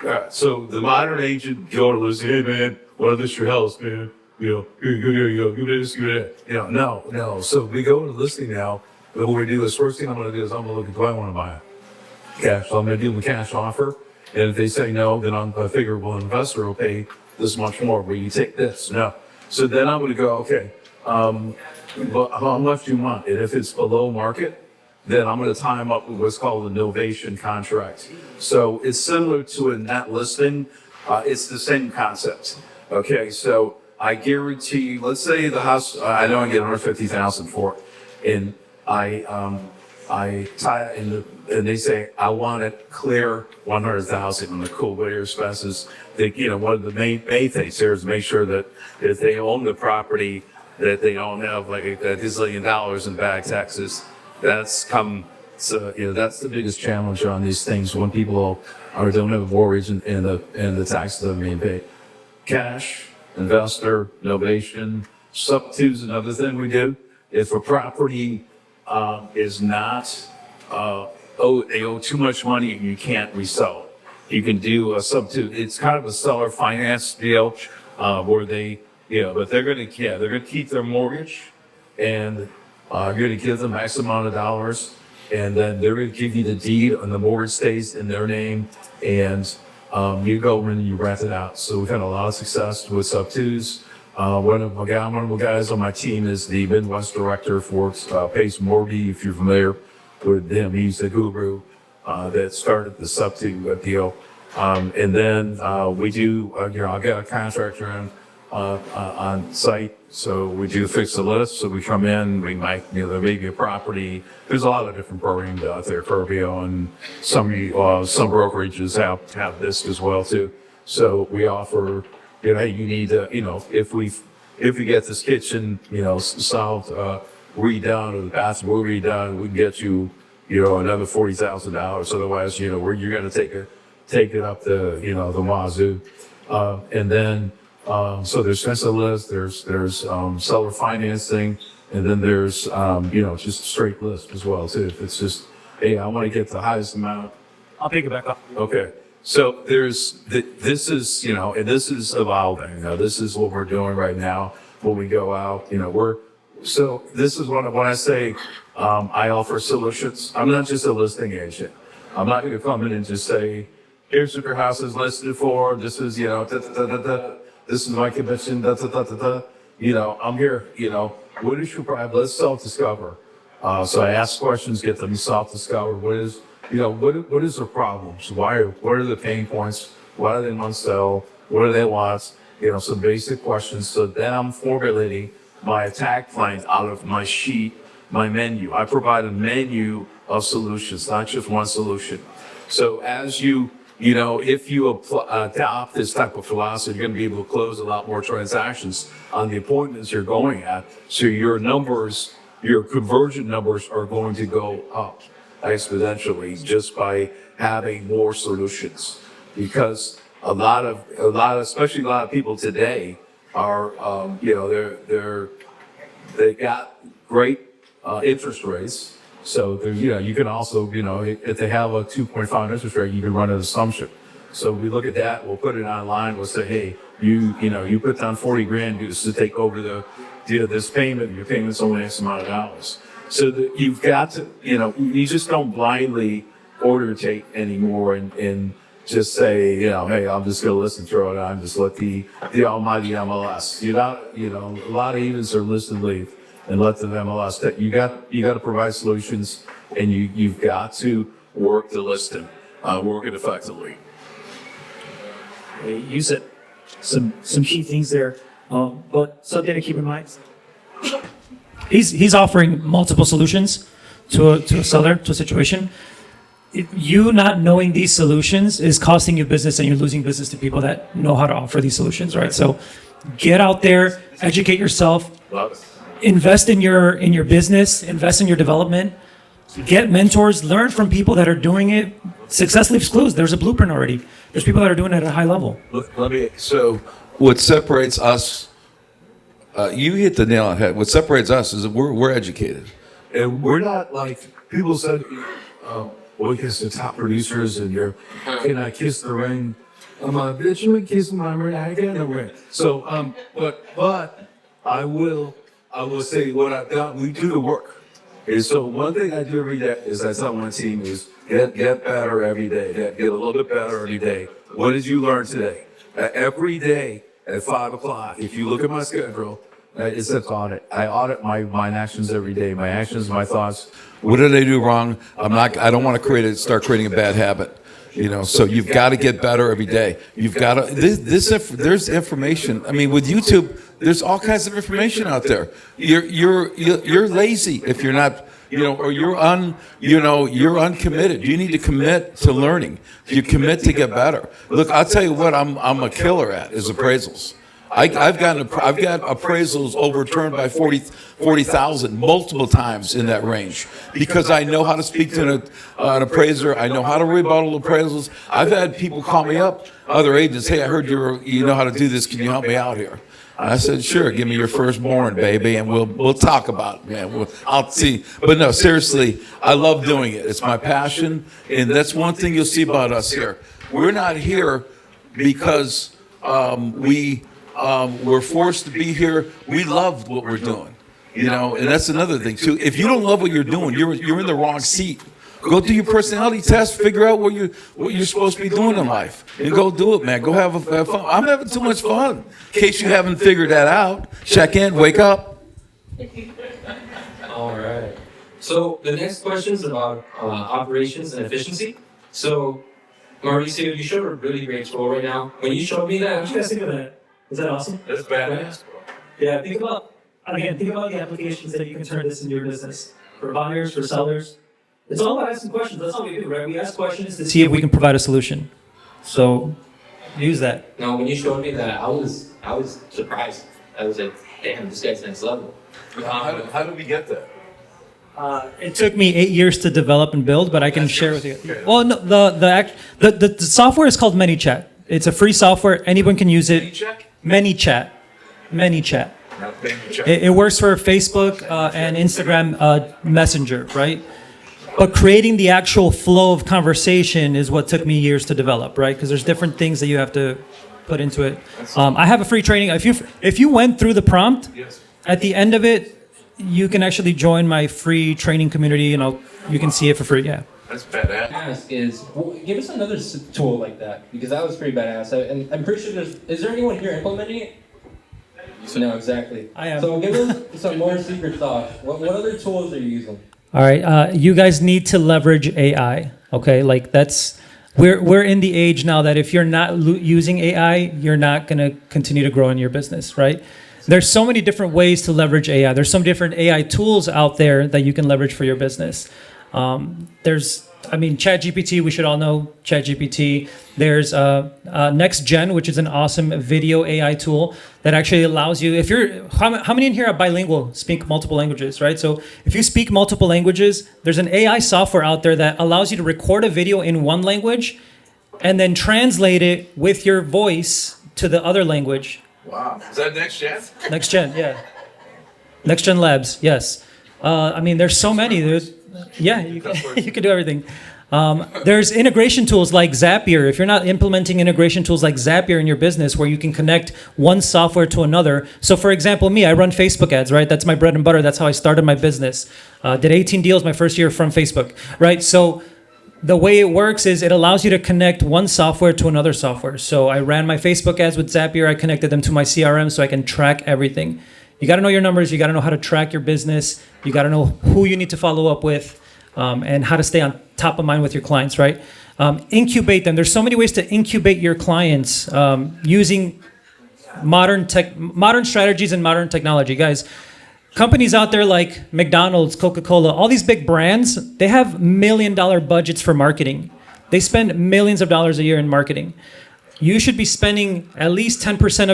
the modern agent, go to listen, hey man, what is your house, man? Here you go, give this, give that. No. So we go to listing now. But what we do is first thing I'm going to do is I'm going to look at, do I want to buy it? Cash. So I'm going to do them a cash offer. And if they say no, then I figure, well, an investor will pay this much more. Will you take this? No. So then I'm going to go, okay, but how much do you want? And if it's below market, then I'm going to tie them up with what's called a novation contract. So it's similar to a net listing. It's the same concept. Okay, so I guarantee, let's say the house, I know I get 150,000 for it, and I tie and they say I want it clear 100,000 on the cool with your expenses. They, one of the main things here is make sure that if they own the property, that they don't have like a gazillion dollars in back taxes. That's that's the biggest challenge on these things when people don't have a mortgage and the taxes that are being paid. Cash, investor, novation, sub-2 is another thing we do. If a property is not, they owe too much money and you can't resell it, you can do a sub-2. It's kind of a seller finance deal where they, but they're going to keep their mortgage and you're going to give them X amount of dollars, and then they're going to give you the deed, and the mortgage stays in their name, and you go and you rent it out. So we've had a lot of success with sub-2s. One of the guys on my team is the Midwest director for Pace Morby. If you're familiar with him, he's the guru that started the sub-2 deal. And then we do, I got a contractor on site. So we do fix the list. So we come in, we might, there may be a property. There's a lot of different programs out there, Curbio, and some brokerages have this as well too. So we offer, hey, you need to, if we get this kitchen, solved, redone, or the bathroom redone, we can get you, another $40,000. Otherwise, you're going to take it up the wazoo. And then, so there's specialist, there's seller financing, and then there's just straight list as well too. If it's just, hey, I want to get the highest amount. I'll pick it back up. Okay. So this is, and this is evolving. This is what we're doing right now when we go out. So this is when I say I offer solutions. I'm not just a listing agent. I'm not going to come in and just say, here's what your house is listed for. This is, this is my commission. I'm here. What is your problem? Let's self-discover. So I ask questions, get them to self-discover. What is the problems? What are the pain points? Why do they want to sell? What do they want? Some basic questions. So then I'm formulating my attack plan out of my sheet, my menu. I provide a menu of solutions, not just one solution. So as if you adopt this type of philosophy, you're going to be able to close a lot more transactions on the appointments you're going at. So your conversion numbers are going to go up exponentially just by having more solutions, because especially a lot of people today are they got great interest rates. So you can also, if they have a 2.5 interest rate, you can run an assumption. So we look at that, we'll put it online, we'll say, hey, you put down 40 grand just to take over this payment, your payment's only X amount of dollars. So that you've got to, you just don't blindly order take anymore and just say, hey, I'm just going to listen through it. I'm just let the almighty MLS. A lot of agents are listen leave and let the MLS. You got to provide solutions, and you've got to work the listing, work it effectively. You said some key things there, but something to keep in mind. He's offering multiple solutions to a seller, to a situation. You not knowing these solutions is costing you business, and you're losing business to people that know how to offer these solutions, right? So get out there, educate yourself, invest in your business, invest in your development, get mentors, learn from people that are doing it successfully. There's a blueprint already. There's people that are doing it at a high level. So what separates us, you hit the nail on the head. What separates us is that we're educated. And we're not like people said, we kiss the top producers, and can I kiss the ring? I'm a bitch, you kiss my ring, I get the ring. So, but I will say what I've done, we do the work. And so one thing I do every day is I tell my team is get better every day, get a little bit better every day. What did you learn today? Every day at 5 o'clock, if you look at my schedule, it says audit. I audit my actions every day, my actions, my thoughts. What did I do wrong? I don't want to start creating a bad habit. So you've got to get better every day. You've got to, there's information. I mean, with YouTube, there's all kinds of information out there. You're lazy if you're not, or you're uncommitted. You need to commit to learning. You commit to get better. Look, I'll tell you what I'm a killer at is appraisals. I've got appraisals overturned by 40,000 multiple times in that range because I know how to speak to an appraiser. I know how to rebuttal appraisals. I've had people call me up, other agents, hey, I heard you know how to do this. Can you help me out here? And I said, sure, give me your firstborn, baby, and we'll talk about it, man. I'll see. But no, seriously, I love doing it. It's my passion, and that's one thing you'll see about us here. We're not here because we're forced to be here. We love what we're doing, and that's another thing too. If you don't love what you're doing, you're in the wrong seat. Go do your personality test, figure out what you're supposed to be doing in life, and go do it, man. Go have fun. I'm having too much fun. In case you haven't figured that out, check in, wake up. All right. So the next question is about operations and efficiency. So Mauricio, you show a really great tool right now. When you showed me that, What do you guys think of that? Is that awesome? That's badass, bro. Yeah, think about the applications that you can turn this into your business. For buyers, for sellers. It's all about asking questions. That's all we do, right? We ask questions to see if we can provide a solution. So use that. no, when you showed me that, I was surprised. I was like, damn, this guy's next level. How did we get that? It took me 8 years to develop and build, but I can share with you. Well, no, the software is called ManyChat. It's a free software. Anyone can use it. Check? ManyChat. It works for Facebook and Instagram Messenger, right? But creating the actual flow of conversation is what took me years to develop, right? Because there's different things that you have to put into it. I have a free training. If you went through the prompt, Yes. at the end of it, you can actually join my free training community, and you can see it for free. Yeah. That's badass. Ask is, give us another tool like that, because that was pretty badass. And I'm pretty sure is there anyone here implementing it? No, exactly. I am. So give us some more secret sauce. What other tools are you using? All right, you guys need to leverage AI. Okay, like we're in the age now that if you're not using AI, you're not gonna continue to grow in your business, right? There's so many different ways to leverage AI. There's some different AI tools out there that you can leverage for your business. ChatGPT, we should all know ChatGPT. There's Next Gen, which is an awesome video AI tool that actually allows you, how many in here are bilingual, speak multiple languages, right? So if you speak multiple languages, there's an AI software out there that allows you to record a video in one language and then translate it with your voice to the other language. Wow. Is that Next Gen? Next Gen, yeah. Next Gen Labs, yes. There's so many. You can do everything. There's integration tools like Zapier. If you're not implementing integration tools like Zapier in your business where you can connect one software to another. So for example, me, I run Facebook ads, right? That's my bread and butter. That's how I started my business. Did 18 deals my first year from Facebook, right? So the way it works is it allows you to connect one software to another software. So I ran my Facebook ads with Zapier. I connected them to my CRM so I can track everything. You got to know your numbers. You got to know how to track your business. You got to know who you need to follow up with, and how to stay on top of mind with your clients, right? Incubate them. There's so many ways to incubate your clients using modern strategies and modern technology. Guys, companies out there like McDonald's, Coca-Cola, all these big brands, they have $1 million budgets for marketing. They spend millions of dollars a year in marketing. You should be spending at least 10%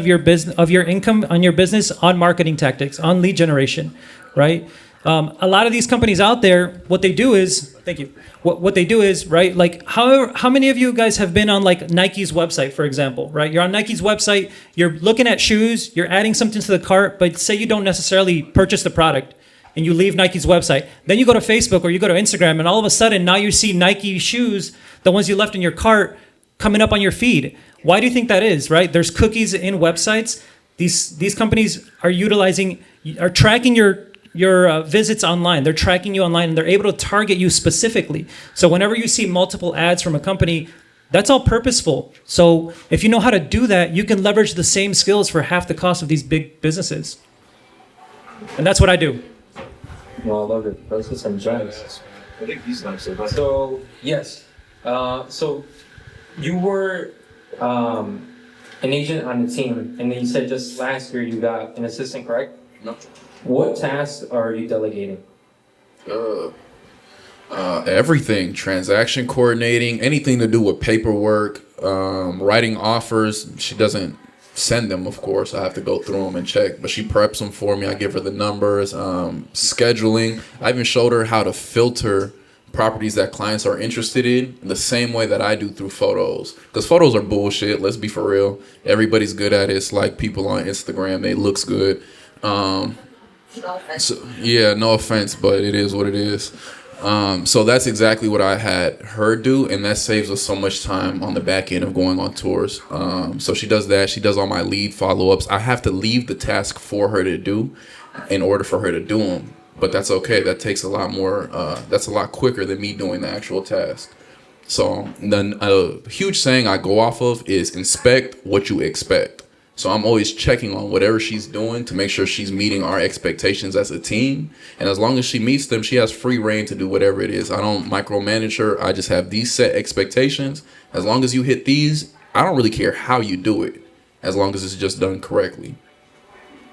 of your income on your business on marketing tactics, on lead generation, right? A lot of these companies out there, what they do is, thank you. What they do is, right, like how many of you guys have been on like Nike's website, for example, right? You're on Nike's website, you're looking at shoes, you're adding something to the cart, but say you don't necessarily purchase the product and you leave Nike's website. Then you go to Facebook or you go to Instagram and all of a sudden now you see Nike shoes, the ones you left in your cart, coming up on your feed. Why do you think that is, right? There's cookies in websites. These companies are tracking your visits online. They're tracking you online and they're able to target you specifically. So whenever you see multiple ads from a company, that's all purposeful. So if you know how to do that, you can leverage the same skills for half the cost of these big businesses. And that's what I do. Well, I love it. Those are some gems. I think he's nice. So, yes. So you were an agent on the team, and then you said just last year you got an assistant, correct? No. What tasks are you delegating? Everything, transaction coordinating, anything to do with paperwork, writing offers. She doesn't send them, of course. I have to go through them and check, but she preps them for me. I give her the numbers, scheduling. I even showed her how to filter properties that clients are interested in the same way that I do through photos. Because photos are bullshit, let's be for real. Everybody's good at it. It's like people on Instagram, it looks good. So, yeah, no offense, but it is what it is. So that's exactly what I had her do, and that saves us so much time on the back end of going on tours. So she does that. She does all my lead follow-ups. I have to leave the task for her to do in order for her to do them, but that's okay. That takes a lot more. That's a lot quicker than me doing the actual task. So then a huge saying I go off of is inspect what you expect. So I'm always checking on whatever she's doing to make sure she's meeting our expectations as a team. And as long as she meets them, she has free reign to do whatever it is. I don't micromanage her. I just have these set expectations. As long as you hit these, I don't really care how you do it, as long as it's just done correctly.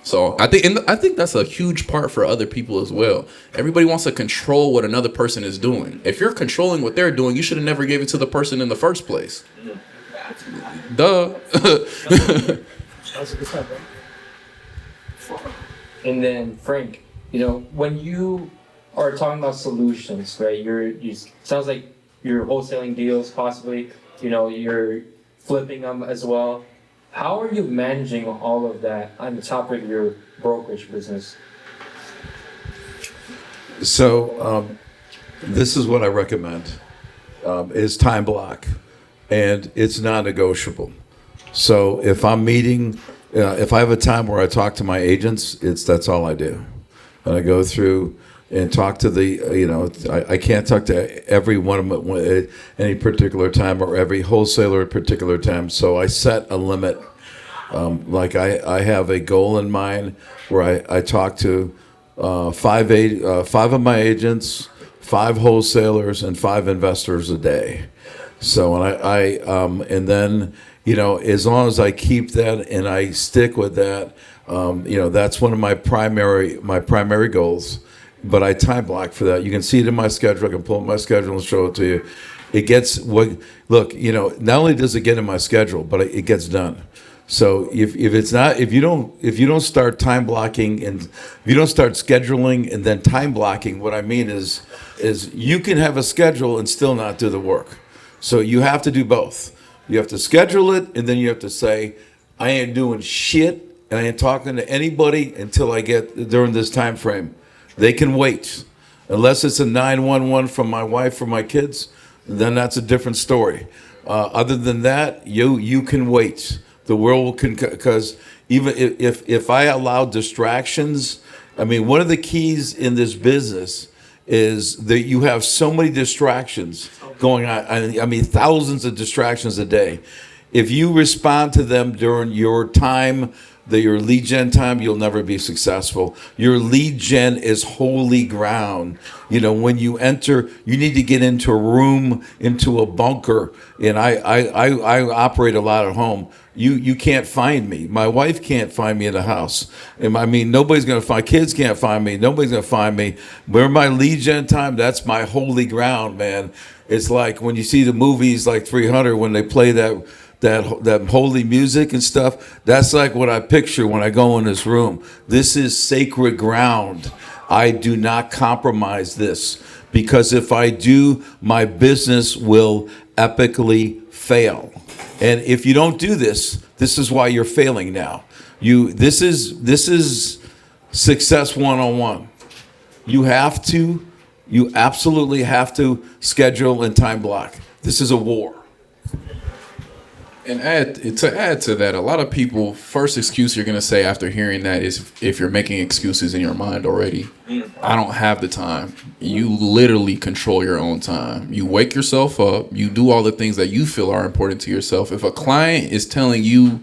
So I think that's a huge part for other people as well. Everybody wants to control what another person is doing. If you're controlling what they're doing, you should have never gave it to the person in the first place. Duh. That's a good time, bro. And then Frank, when you are talking about solutions, right? You sounds like you're wholesaling deals, possibly. You're flipping them as well. How are you managing all of that on the top of your brokerage business? So this is what I recommend, is time block, and it's non-negotiable. So if I'm meeting, if I have a time where I talk to my agents, that's all I do. And I go through and talk to I can't talk to every one of them at any particular time or every wholesaler at a particular time. So I set a limit. Like I have a goal in mind where I talk to five of my agents, 5 wholesalers, and 5 investors a day. So and then as long as I keep that and I stick with that, that's one of my primary goals. But I time block for that. You can see it in my schedule. I can pull up my schedule and show it to you. It gets not only does it get in my schedule, but it gets done. So if you don't start time blocking and if you don't start scheduling and then time blocking, what I mean is you can have a schedule and still not do the work. So you have to do both. You have to schedule it, and then you have to say, I ain't doing shit, and I ain't talking to anybody until I get during this time frame. They can wait. Unless it's a 911 from my wife or my kids, then that's a different story. Other than that, you can wait. The world can, because even if I allow distractions, one of the keys in this business is that you have so many distractions going on. Thousands of distractions a day. If you respond to them during your time, your lead gen time, you'll never be successful. Your lead gen is holy ground. When you enter, you need to get into a room, into a bunker. And I operate a lot at home. You can't find me. My wife can't find me in the house. And nobody's going to find, kids can't find me. Nobody's going to find me. Where my lead gen time, that's my holy ground, man. It's like when you see the movies like 300, when they play that holy music and stuff, that's like what I picture when I go in this room. This is sacred ground. I do not compromise this, because if I do, my business will epically fail. And if you don't do this, this is why you're failing now. This is success 101. You absolutely have to schedule and time block. This is a war. And to add to that, a lot of people, first excuse you're going to say after hearing that is if you're making excuses in your mind already. I don't have the time. You literally control your own time. You wake yourself up. You do all the things that you feel are important to yourself. If a client is telling you,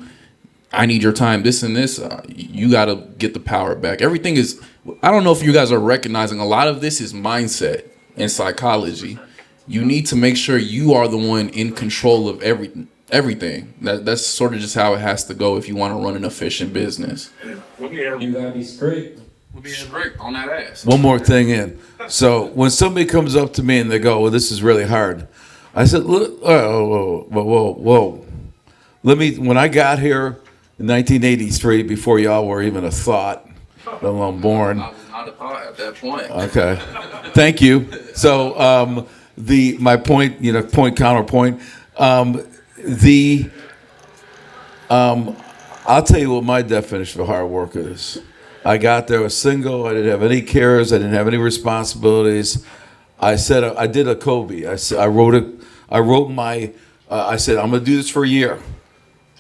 I need your time, this and this, you got to get the power back. Everything is, I don't know if you guys are recognizing, a lot of this is mindset and psychology. you need to make sure you are the one in control of everything. That's sort of just how it has to go if you want to run an efficient business. You gotta be strict. Be strict on that ass. One more thing in. So when somebody comes up to me and they go, "Well, this is really hard," I said, "Look, whoa. When I got here in 1983, before y'all were even a thought, let alone born." I was not a thought at that point. Okay, thank you. So my point, point counterpoint. I'll tell you what my definition of hard work is. I got there, I was single, I didn't have any cares, I didn't have any responsibilities. I did a Kobe. I said, I said, I'm gonna do this for a year.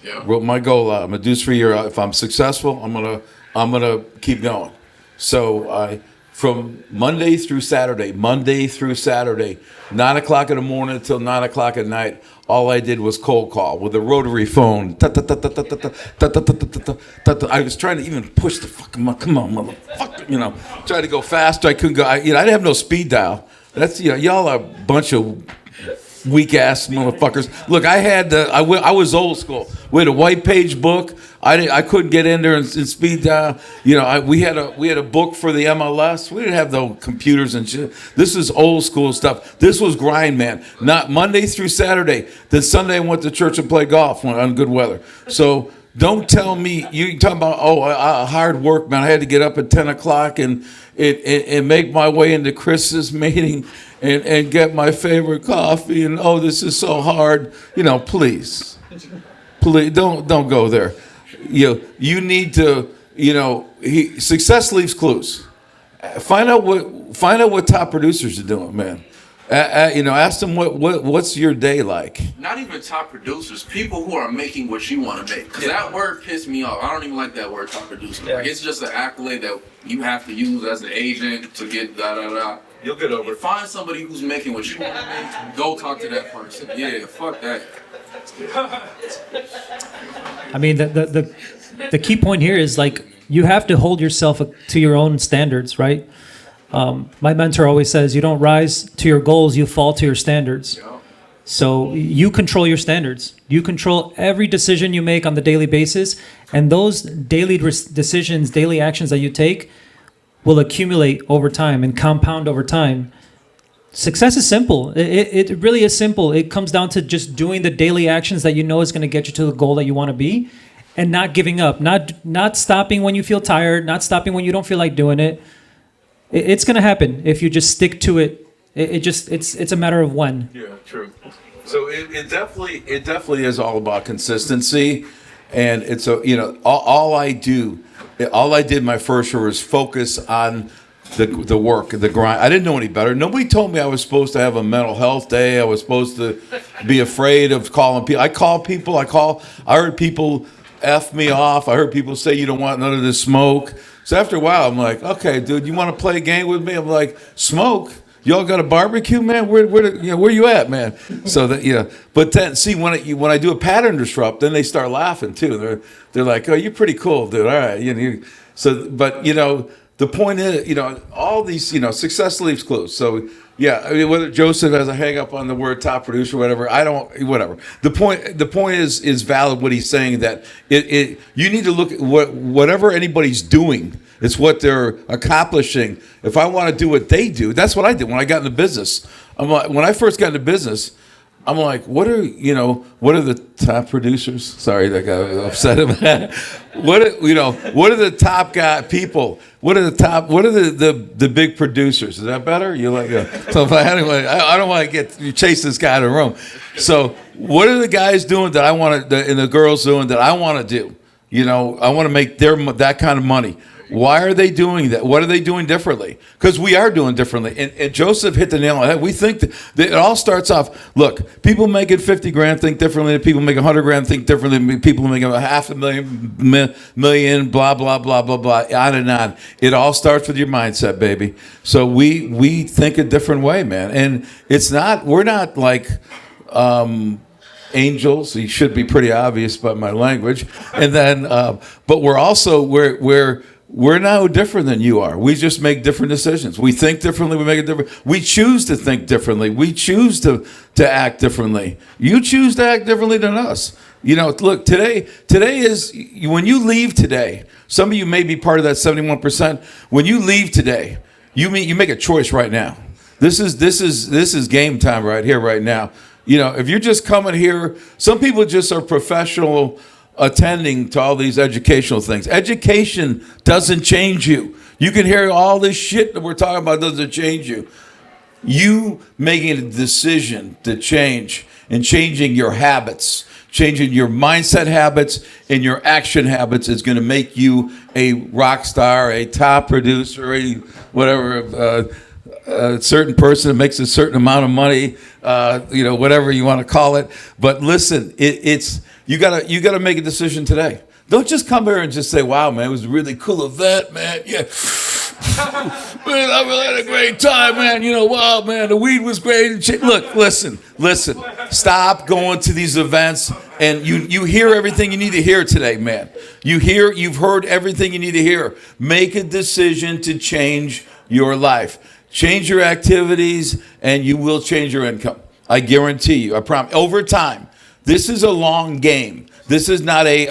Yeah. Wrote my goal out. I'm gonna do this for a year. If I'm successful, I'm gonna keep going. So from Monday through Saturday, 9:00 in the morning until 9:00 at night, all I did was cold call with a rotary phone. I was trying to even push the fucking, come on, motherfucker, tried to go faster. I couldn't go. I didn't have no speed dial. That's, y'all are a bunch of weak ass motherfuckers. Look, I was old school. We had a white page book. I couldn't get in there and speed dial. We had a book for the MLS. We didn't have no computers and shit. This is old school stuff. This was grind, man. Not Monday through Saturday. Then Sunday I went to church and played golf on good weather. So don't tell me you talking about hard work, man. I had to get up at 10:00 and make my way into Chris's meeting and get my favorite coffee and this is so hard. Please don't go there. You need to success leaves clues. Find out what top producers are doing, man. Ask them what's your day like. Not even top producers, people who are making what you want to make. Because that word pissed me off. I don't even like that word, top producer. Yeah. Like, it's just an accolade that you have to use as an agent to get da-da-da. You'll get over it. Find somebody who's making what you want to make. Go talk to that person. Yeah, fuck that. I mean, the key point here is like you have to hold yourself to your own standards, right? My mentor always says, you don't rise to your goals, you fall to your standards. So you control your standards. You control every decision you make on the daily basis, and those daily decisions, daily actions that you take will accumulate over time and compound over time. Success is simple. It really is simple. It comes down to just doing the daily actions that you know is going to get you to the goal that you want to be, and not giving up, not stopping when you feel tired, not stopping when you don't feel like doing it. It's going to happen if you just stick to it. It's a matter of when. Yeah, true. So it definitely is all about consistency, and it's all I did my first year was focus on the work, the grind. I didn't know any better. Nobody told me I was supposed to have a mental health day. I was supposed to be afraid of calling people. I heard people F me off. I heard people say you don't want none of this smoke. So after a while, I'm like, okay, dude, you want to play a game with me? I'm like, smoke? Y'all got a barbecue, man? Where you at, man? So that But then, see, when I do a pattern disrupt, then they start laughing too. They're like, oh, you're pretty cool, dude. All right, the point is, all these, success leaves clues. So yeah, I mean, whether Joseph has a hang up on the word top producer, or whatever, whatever. The point is valid. What he's saying, that you need to look at whatever anybody's doing. It's what they're accomplishing. If I want to do what they do, that's what I did when I got into business. When I first got into business, I'm like, what are the top producers? Sorry, that got upset about that. What are the top people? What are the big producers? Is that better? You like so anyway, I don't want to chase this guy in the room. So what are the guys doing that I want to, and the girls doing that I want to do? I want to make that kind of money. Why are they doing that? What are they doing differently? Because we are doing differently. And Joseph hit the nail on the head. We think that it all starts off, look, people making 50 grand think differently than people making 100 grand think differently than people making $500,000, blah, blah, blah, blah, blah, on and on. It all starts with your mindset, baby. So we think a different way, man. And we're not like angels. You should be pretty obvious by my language. And then, but we're also, we're no different than you are. We just make different decisions. We think differently. We make it different. We choose to think differently. We choose to act differently. You choose to act differently than us. You know, look, today is, when you leave today, some of you may be part of that 71%. When you leave today, you make a choice right now. This is game time right here, right now. You know, if you're just coming here, some people just are professional attending to all these educational things. Education doesn't change you. You can hear all this shit that we're talking about doesn't change you. You making a decision to change and changing your habits, changing your mindset habits and your action habits is going to make you a rock star, a top producer, a whatever, a certain person that makes a certain amount of money, you know, whatever you want to call it. But listen, it's you gotta make a decision today. Don't just come here and just say, "Wow, man, it was a really cool event, man. Yeah, man, I really had a great time, man. You know, wow, man, the weed was great." Look, listen. Stop going to these events, and you hear everything you need to hear today, man. You've heard everything you need to hear. Make a decision to change your life. Change your activities, and you will change your income. I guarantee you. I promise. Over time, this is a long game. This is not a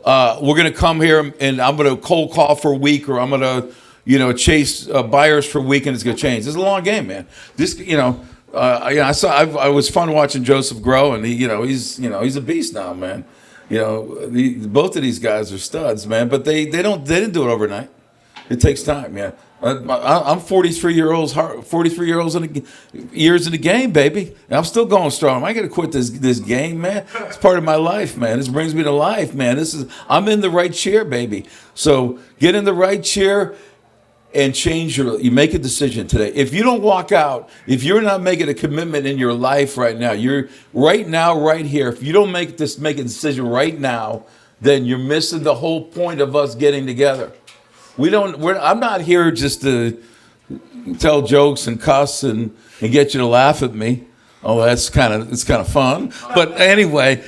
we're going to come here and I'm going to cold call for a week, or I'm going to, you know, chase buyers for a week, and it's going to change. This is a long game, man. This, you know, I was fun watching Joseph grow, and he's a beast now, man. You know, both of these guys are studs, man. But they didn't do it overnight. It takes time, man. I'm 43 years in the game, baby. And I'm still going strong. I got to quit this game, man. It's part of my life, man. This brings me to life, man. I'm in the right chair, baby. So get in the right chair and you make a decision today. If you don't walk out, if you're not making a commitment in your life right now, you're right now, right here. If you don't make a decision right now, then you're missing the whole point of us getting together. I'm not here just to tell jokes and cuss and get you to laugh at me. Oh, it's kind of fun. But anyway,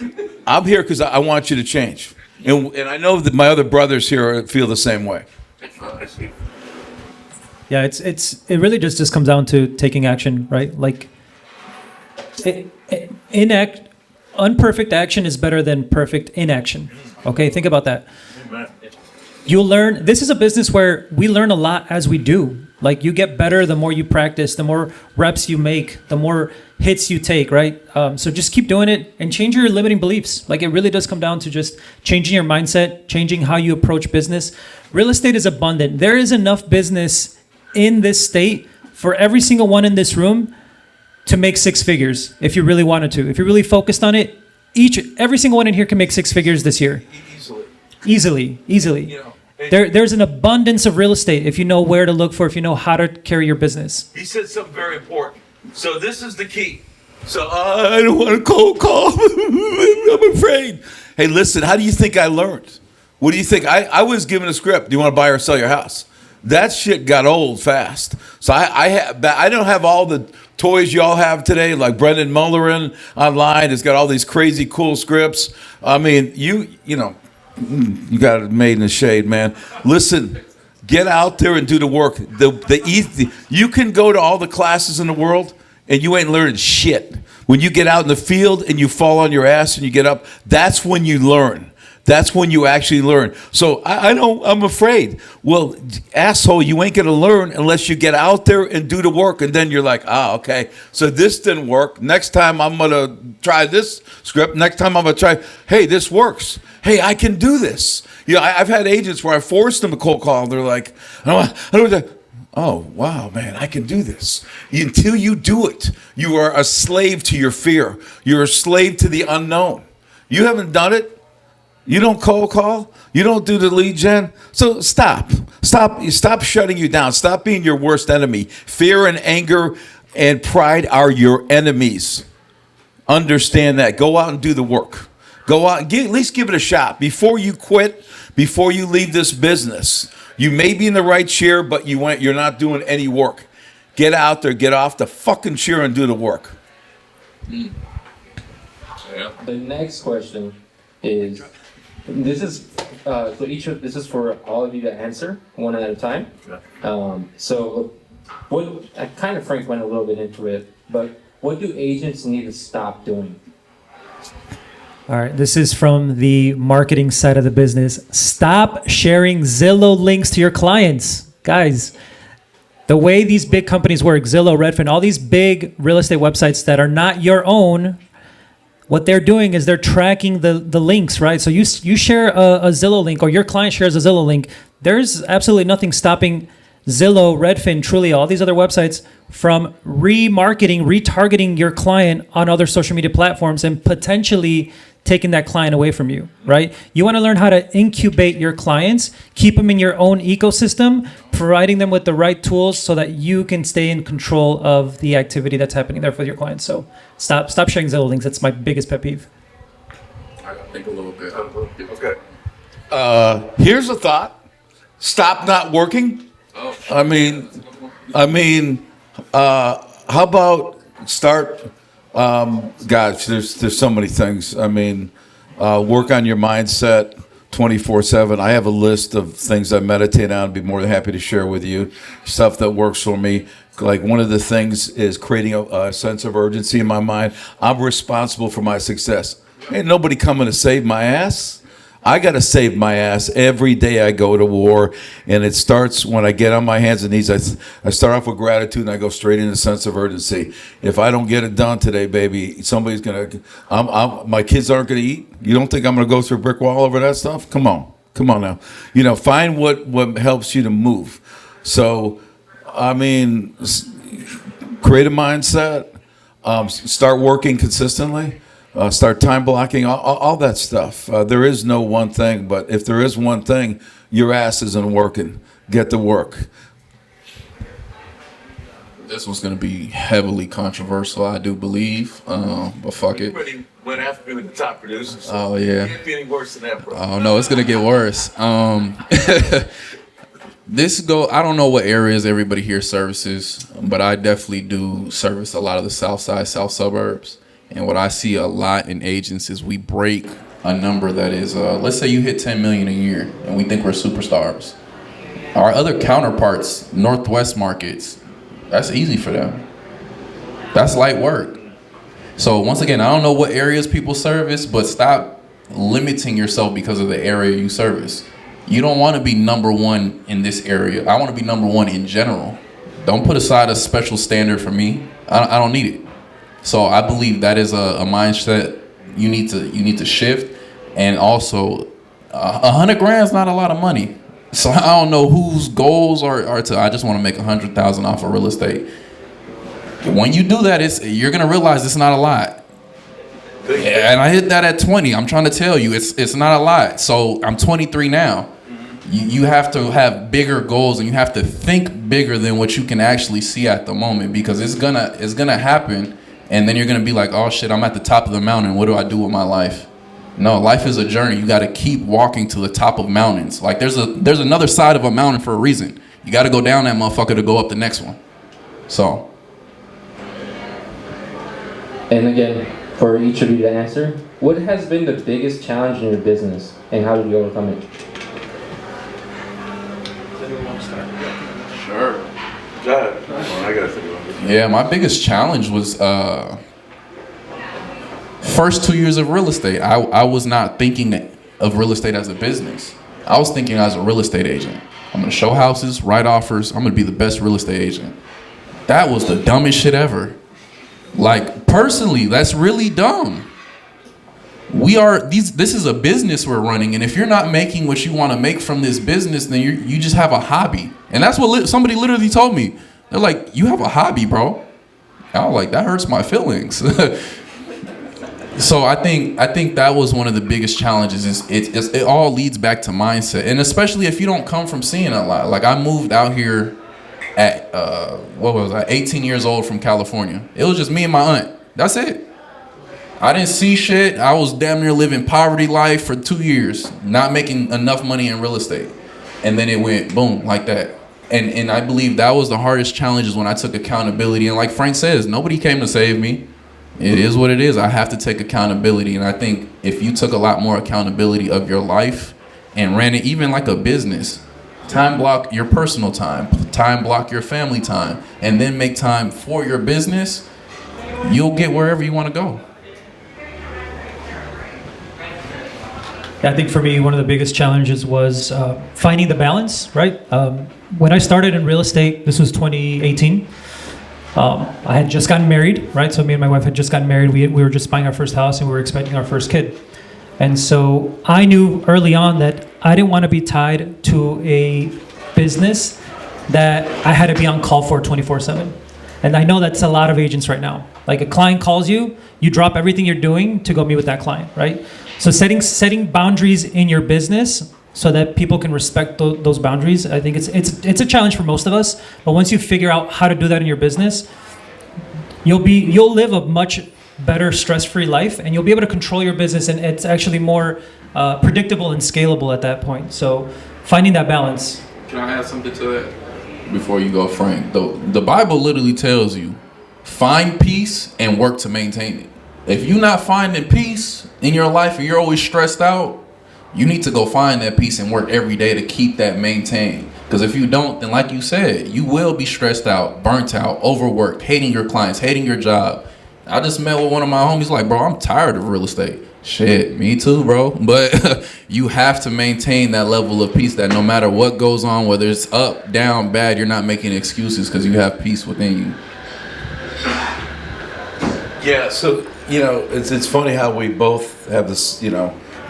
I'm here because I want you to change. And I know that my other brothers here feel the same way. Yeah, it really just comes down to taking action, right? Like, unperfect action is better than perfect inaction. Okay, think about that. You'll learn. This is a business where we learn a lot as we do. Like, you get better the more you practice, the more reps you make, the more hits you take, right? So just keep doing it and change your limiting beliefs. Like, it really does come down to just changing your mindset, changing how you approach business. Real estate is abundant. There is enough business in this state for every single one in this room to make six figures if you really wanted to. If you're really focused on it, every single one in here can make six figures this year. Easily. You know, there's an abundance of real estate if you know where to look for, if you know how to carry your business. He said something very important. So this is the key. So I don't want to cold call. I'm afraid. Hey, listen, how do you think I learned? What do you think? I was given a script. Do you want to buy or sell your house? That shit got old fast. So I don't have all the toys y'all have today, like Brendan Mullerin online has got all these crazy cool scripts. I mean, you got it made in the shade, man. Listen, get out there and do the work. You can go to all the classes in the world and you ain't learning shit. When you get out in the field and you fall on your ass and you get up, that's when you learn. That's when you actually learn. So I'm afraid. Well, asshole, you ain't going to learn unless you get out there and do the work. And then you're like, okay, so this didn't work. Next time I'm going to try this script. Next time I'm going to try, hey, this works. Hey, I can do this. You know, I've had agents where I forced them to cold call. They're like, I don't oh, wow, man, I can do this. Until you do it, you are a slave to your fear. You're a slave to the unknown. You haven't done it. You don't cold call. You don't do the lead gen. So stop shutting you down. Stop being your worst enemy. Fear and anger and pride are your enemies. Understand that. Go out and do the work. Go out and at least give it a shot before you quit, before you leave this business. You may be in the right chair, but you're not doing any work. Get out there, get off the fucking chair and do the work. The next question is, This is this is for all of you to answer one at a time. So what Frank went a little bit into it, but what do agents need to stop doing? All right, this is from the marketing side of the business. Stop sharing Zillow links to your clients. Guys, the way these big companies work, Zillow, Redfin, all these big real estate websites that are not your own, what they're doing is they're tracking the links, right? So you share a Zillow link, or your client shares a Zillow link. There's absolutely nothing stopping Zillow, Redfin, Trulia, all these other websites from retargeting your client on other social media platforms and potentially taking that client away from you, right? You want to learn how to incubate your clients, keep them in your own ecosystem, providing them with the right tools so that you can stay in control of the activity that's happening there for your clients. So stop sharing Zillow links. That's my biggest pet peeve. I gotta think a little bit. Okay. Here's a thought. Stop not working. I mean, how about start? Gosh, there's so many things. I mean, work on your mindset 24/7. I have a list of things I meditate on. I'd be more than happy to share with you stuff that works for me. Like one of the things is creating a sense of urgency in my mind. I'm responsible for my success. Ain't nobody coming to save my ass. I got to save my ass every day I go to war, and it starts when I get on my hands and knees. I start off with gratitude, and I go straight into a sense of urgency. If I don't get it done today, baby, somebody's gonna. My kids aren't gonna eat. You don't think I'm gonna go through a brick wall over that stuff? Come on now. Find what helps you to move. So, I mean, create a mindset. Start working consistently. Start time blocking, all that stuff. There is no one thing, but if there is one thing, your ass isn't working. Get to work. This one's gonna be heavily controversial, I do believe. But fuck it. Everybody went after me with the top producers. So Oh yeah. it can't be any worse than that, bro. Oh no, it's gonna get worse. I don't know what areas everybody here services, but I definitely do service a lot of the south side, south suburbs. And what I see a lot in agents is we break a number that is, let's say you hit 10 million a year and we think we're superstars. Our other counterparts, Northwest markets, that's easy for them. That's light work. So once again, I don't know what areas people service, but stop limiting yourself because of the area you service. You don't want to be number one in this area. I want to be number one in general. Don't put aside a special standard for me. I don't need it. So I believe that is a mindset you need to shift, and also $100,000 is not a lot of money. So I don't know whose goals are to. I just want to make $100,000 off of real estate. When you do that, you're gonna realize it's not a lot. And I hit that at 20. I'm trying to tell you, it's not a lot. So I'm 23 now. You have to have bigger goals, and you have to think bigger than what you can actually see at the moment, because it's gonna happen. And then you're gonna be like, oh shit, I'm at the top of the mountain. What do I do with my life? No, life is a journey. You gotta keep walking to the top of mountains. Like there's another side of a mountain for a reason. You gotta go down that motherfucker to go up the next one. So. And again, for each of you to answer, what has been the biggest challenge in your business and how did you overcome it? Sure. Go ahead. I gotta think about it. Yeah, my biggest challenge was first 2 years of real estate. I was not thinking of real estate as a business. I was thinking as a real estate agent. I'm gonna show houses, write offers. I'm gonna be the best real estate agent. That was the dumbest shit ever. Like personally, that's really dumb. This is a business we're running, and if you're not making what you want to make from this business, then you just have a hobby. And that's what somebody literally told me. They're like, you have a hobby, bro. I was like, that hurts my feelings. So I think that was one of the biggest challenges. It all leads back to mindset, and especially if you don't come from seeing a lot. Like I moved out here at 18 years old from California. It was just me and my aunt. That's it. I didn't see shit. I was damn near living poverty life for 2 years, not making enough money in real estate. And then it went boom like that. And I believe that was the hardest challenge, is when I took accountability. And like Frank says, nobody came to save me. it is what it is. I have to take accountability. And I think if you took a lot more accountability of your life and ran it even like a business, time block your personal time block your family time, and then make time for your business, you'll get wherever you want to go. I think for me, one of the biggest challenges was finding the balance, right? When I started in real estate, this was 2018. I had just gotten married, right? So me and my wife had just gotten married. We were just buying our first house and we were expecting our first kid. And so I knew early on that I didn't want to be tied to a business that I had to be on call for 24/7. And I know that's a lot of agents right now. Like a client calls you, you drop everything you're doing to go meet with that client, right? So setting boundaries in your business so that people can respect those boundaries, I think it's a challenge for most of us. But once you figure out how to do that in your business, you'll live a much better stress-free life, and you'll be able to control your business, and it's actually more predictable and scalable at that point. So finding that balance. Can I add something to that before you go, Frank? The Bible literally tells you, find peace and work to maintain it. If you're not finding peace in your life and you're always stressed out, you need to go find that peace and work every day to keep that maintained. Because if you don't, then like you said, you will be stressed out, burnt out, overworked, hating your clients, hating your job. I just met with one of my homies like, bro, I'm tired of real estate. Shit, me too, bro. But you have to maintain that level of peace that no matter what goes on, whether it's up, down, bad, you're not making excuses because you have peace within you. Yeah, so, it's funny how we both have this,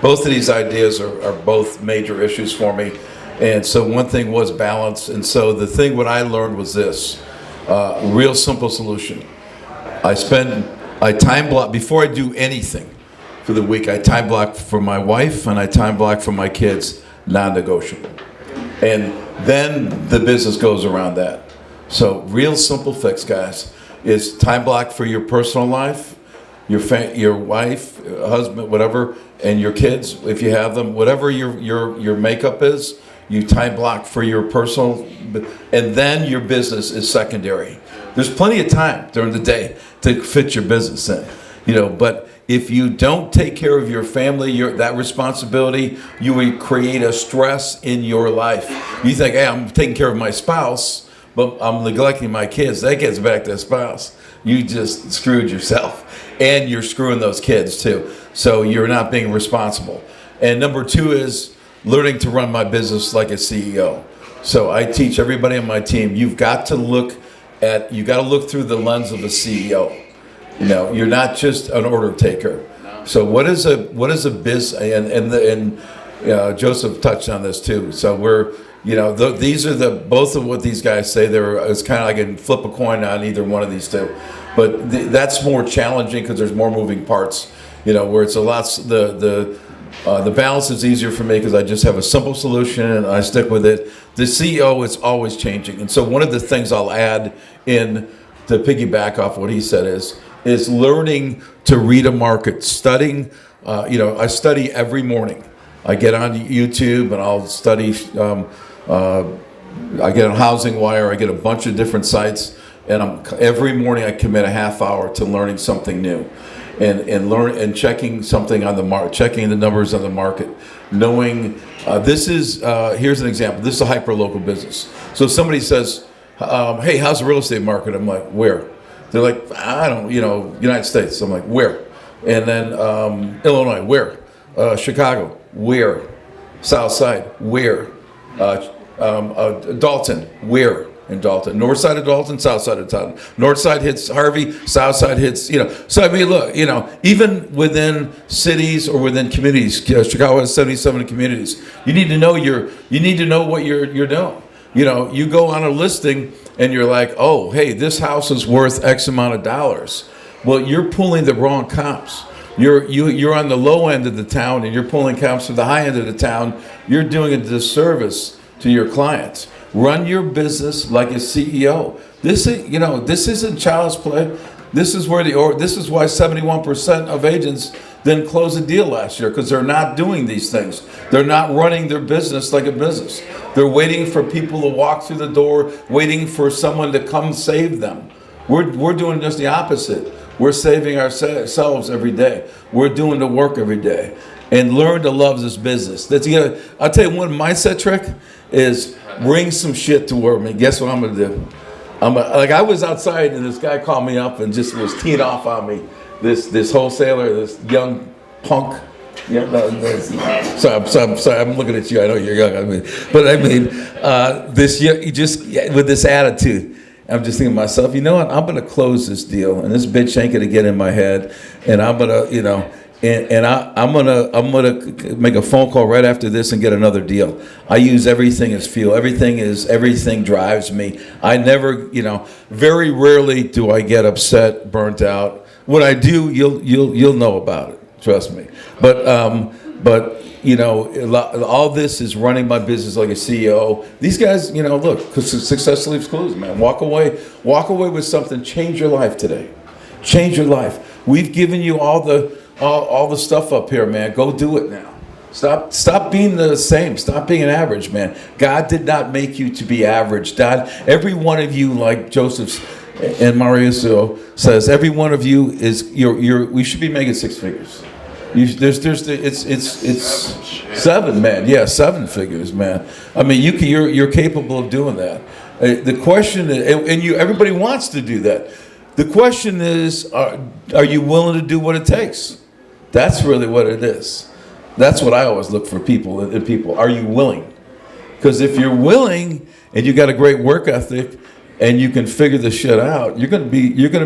both of these ideas are both major issues for me. And so one thing was balance. And so the thing what I learned was this, real simple solution. I time block, before I do anything for the week, I time block for my wife and I time block for my kids, non-negotiable. And then the business goes around that. So real simple fix, guys, is time block for your personal life, your wife, husband, whatever, and your kids, if you have them, whatever your makeup is, you time block for your personal, and then your business is secondary. There's plenty of time during the day to fit your business in, but if you don't take care of your family, that responsibility, you will create a stress in your life. You think, hey, I'm taking care of my spouse, but I'm neglecting my kids. That gets back to the spouse. You just screwed yourself. And you're screwing those kids too. So you're not being responsible. And number two is learning to run my business like a CEO. So I teach everybody on my team, you got to look through the lens of a CEO. You're not just an order taker. So what is a business, and Joseph touched on this too. So we're, these are both of what these guys say. It's kind of like I can flip a coin on either one of these two. But that's more challenging because there's more moving parts, where it's a lot, the balance is easier for me because I just have a simple solution and I stick with it. The CEO is always changing. And so one of the things I'll add in to piggyback off what he said is learning to read a market, studying, I study every morning. I get on YouTube and I'll study, I get on Housing Wire, I get a bunch of different sites, and every morning I commit a half hour to learning something new, and checking something on the market, checking the numbers on the market, knowing here's an example. This is a hyper local business. So if somebody says, hey, how's the real estate market? I'm like, where? They're like, I don't, United States. I'm like, where? And then Illinois, where? Chicago, where? South Side, where? Dalton, where? In Dalton, north side of Dalton, south side of Dalton. North side hits Harvey, south side hits, So I mean, look, even within cities or within communities, Chicago has 77 communities. You need to know what you're doing. You go on a listing and you're like, oh, hey, this house is worth X amount of dollars. Well, you're pulling the wrong comps. You're on the low end of the town and you're pulling comps to the high end of the town. You're doing a disservice to your clients. Run your business like a CEO. This isn't child's play. This is why 71% of agents didn't close a deal last year, because they're not doing these things. They're not running their business like a business. They're waiting for people to walk through the door, waiting for someone to come save them. We're doing just the opposite. We're saving ourselves every day. We're doing the work every day. And learn to love this business. I'll tell you one mindset trick is bring some shit to work. And guess what I'm gonna do? I was outside and this guy called me up and just was teeing off on me. This wholesaler, this young punk. Yeah, I'm sorry. I'm looking at you. I know you're young. With this attitude. I'm just thinking to myself, you know what? I'm gonna close this deal, and this bitch ain't gonna get in my head, and I'm gonna, I'm gonna make a phone call right after this and get another deal. I use everything as fuel. Everything drives me. I never, very rarely do I get upset, burnt out. When I do, you'll know about it. Trust me. But all this is running my business like a CEO. These guys, look, success leaves clues, man. Walk away with something. Change your life today. Change your life. We've given you all the stuff up here, man. Go do it now. Stop being the same. Stop being an average, man. God did not make you to be average. God, every one of you, like Joseph and Mauricio says, every one of you we should be making six figures. It's 7, man. Yeah, 7 figures, man. I mean, you're capable of doing that. The question is, and everybody wants to do that. The question is, are you willing to do what it takes? That's really what it is. That's what I always look for people. Are you willing? Because if you're willing and you got a great work ethic and you can figure the shit out, you're gonna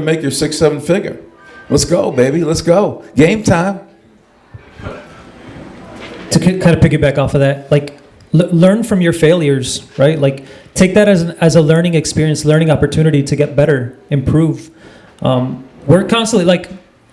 make your 6-7 figure. Let's go, baby. Let's go. Game time. To kind of piggyback off of that, like learn from your failures, right? Like take that as a learning experience, learning opportunity to get better, improve. We're constantly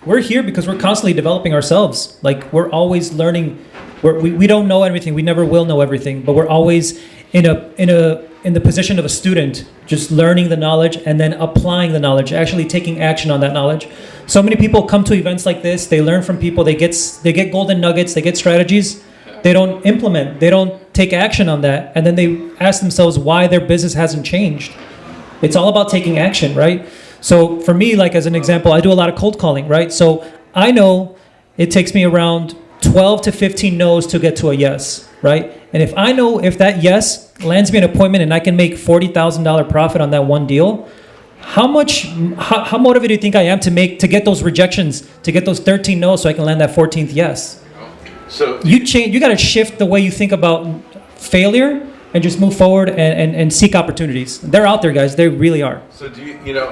we're here because we're constantly developing ourselves. Like we're always learning. We don't know everything. We never will know everything, but we're always in the position of a student, just learning the knowledge and then applying the knowledge, actually taking action on that knowledge. So many people come to events like this. They learn from people. They get golden nuggets. They get strategies. They don't implement. They don't take action on that, and then they ask themselves why their business hasn't changed. It's all about taking action, right? So for me, like as an example, I do a lot of cold calling, right? So I know it takes me around 12 to 15 no's to get to a yes, right? And if I know if that yes lands me an appointment and I can make $40,000 profit on that one deal, how motivated do you think I am to get those rejections, to get those 13 no's so I can land that 14th yes? So you got to shift the way you think about failure and just move forward and seek opportunities. They're out there, guys. They really are. So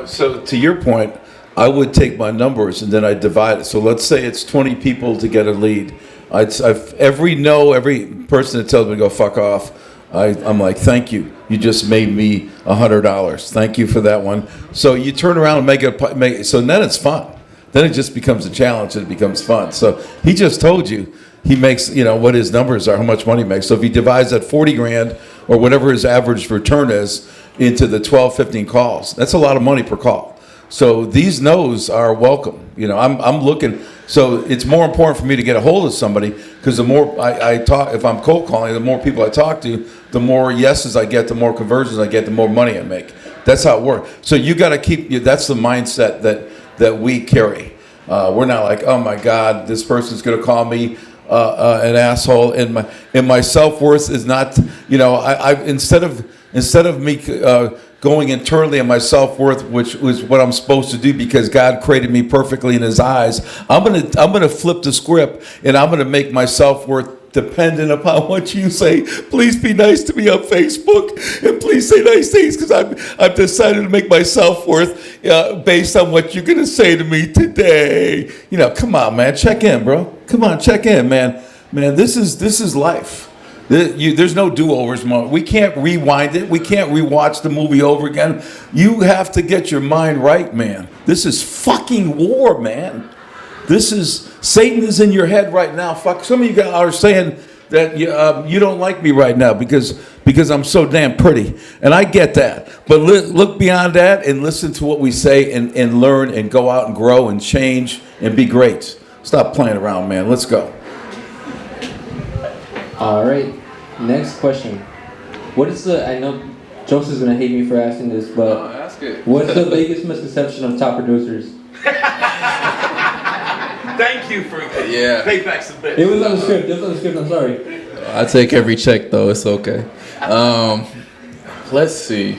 so to your point, I would take my numbers and then I divide it. So let's say it's 20 people to get a lead. Every person that tells me to go fuck off, I'm like, thank you. You just made me $100. Thank you for that one. So you turn around and make it. So then it's fun. Then it just becomes a challenge and it becomes fun. So he just told you. He makes, what his numbers are, how much money he makes. So if he divides that 40 grand or whatever his average return is into the 12, 15 calls, that's a lot of money per call. So these no's are welcome. I'm looking. So it's more important for me to get a hold of somebody because the more I talk, if I'm cold calling, the more people I talk to, the more yeses I get, the more conversions I get, the more money I make. That's how it works. So you got to that's the mindset that we carry. We're not like, oh my God, this person's going to call me an asshole, and my self-worth is not, instead of me going internally on my self-worth, which was what I'm supposed to do because God created me perfectly in His eyes, I'm gonna flip the script and I'm gonna make my self-worth dependent upon what you say. Please be nice to me on Facebook and please say nice things because I've decided to make my self-worth based on what you're gonna say to me today. Come on, man, check in, bro. Come on, check in, man. Man, this is life. There's no do-overs, man. We can't rewind it. We can't rewatch the movie over again. You have to get your mind right, man. This is fucking war, man. Satan is in your head right now. Fuck, some of you guys are saying that you don't like me right now because I'm so damn pretty. And I get that. But look beyond that and listen to what we say and learn and go out and grow and change and be great. Stop playing around, man. Let's go. All right. Next question. I know Joseph's going to hate me for asking this, but ask it. What's the biggest misconception of top producers? Thank you for Yeah. payback's the best. It was on the script. It was on the script. I'm sorry. I take every check though. It's okay. Let's see.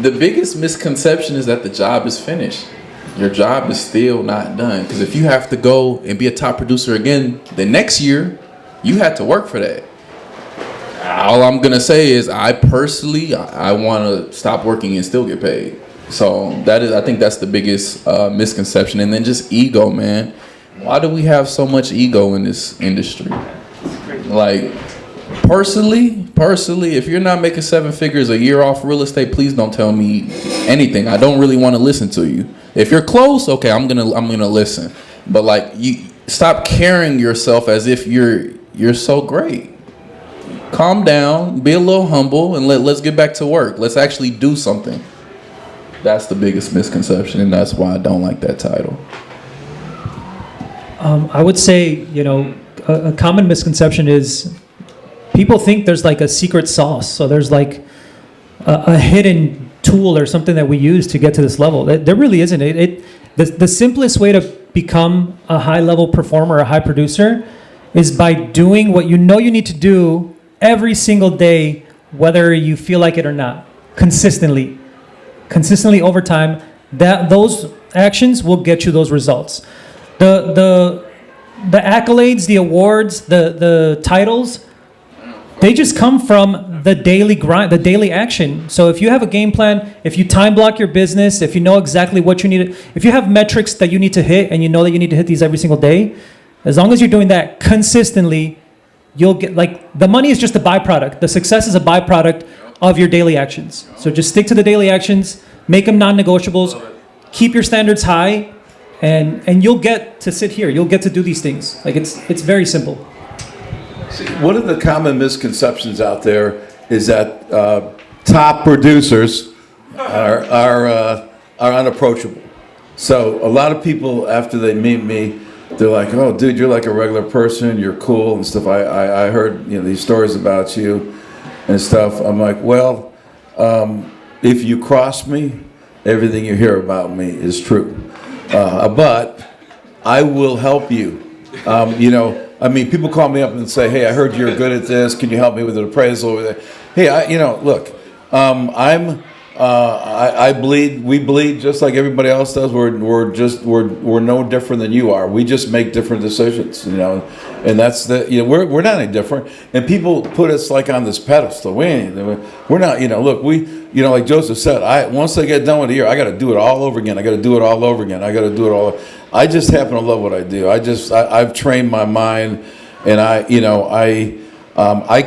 The biggest misconception is that the job is finished. Your job is still not done. Because if you have to go and be a top producer again the next year, you had to work for that. All I'm gonna say is, I personally, I want to stop working and still get paid. So I think that's the biggest misconception. And then just ego, man. Why do we have so much ego in this industry? Like, personally, if you're not making 7 figures a year off real estate, please don't tell me anything. I don't really want to listen to you. If you're close, okay, I'm gonna listen. But like, you stop carrying yourself as if you're so great. Calm down, be a little humble, and let's get back to work. Let's actually do something. That's the biggest misconception, and that's why I don't like that title. I would say, a common misconception is people think there's like a secret sauce. So there's like a hidden tool or something that we use to get to this level. There really isn't. The simplest way to become a high level performer, a high producer, is by doing what you know you need to do every single day, whether you feel like it or not, consistently over time. Those actions will get you those results. The accolades, the awards, the titles, they just come from the daily grind, the daily action. So if you have a game plan, if you time block your business, if you know exactly what you need, if you have metrics that you need to hit and you know that you need to hit these every single day, as long as you're doing that consistently, you'll get, like, the money is just a byproduct. The success is a byproduct of your daily actions. So just stick to the daily actions, make them non-negotiables, keep your standards high, and you'll get to sit here. You'll get to do these things. Like, it's very simple. See, one of the common misconceptions out there is that top producers are unapproachable. So a lot of people, after they meet me, they're like, "Oh, dude, you're like a regular person. You're cool and stuff. I heard these stories about you and stuff." I'm like, "Well, if you cross me, everything you hear about me is true. But I will help you." People call me up and say, "Hey, I heard you're good at this. Can you help me with an appraisal?" Hey, look, I bleed. We bleed just like everybody else does. We're no different than you are. We just make different decisions, and that's we're not any different. And people put us like on this pedestal. We're not. Look, like Joseph said, once I get done with the year, I got to do it all over again. I got to do it all over again. I got to do it all. I just happen to love what I do. I've trained my mind, and I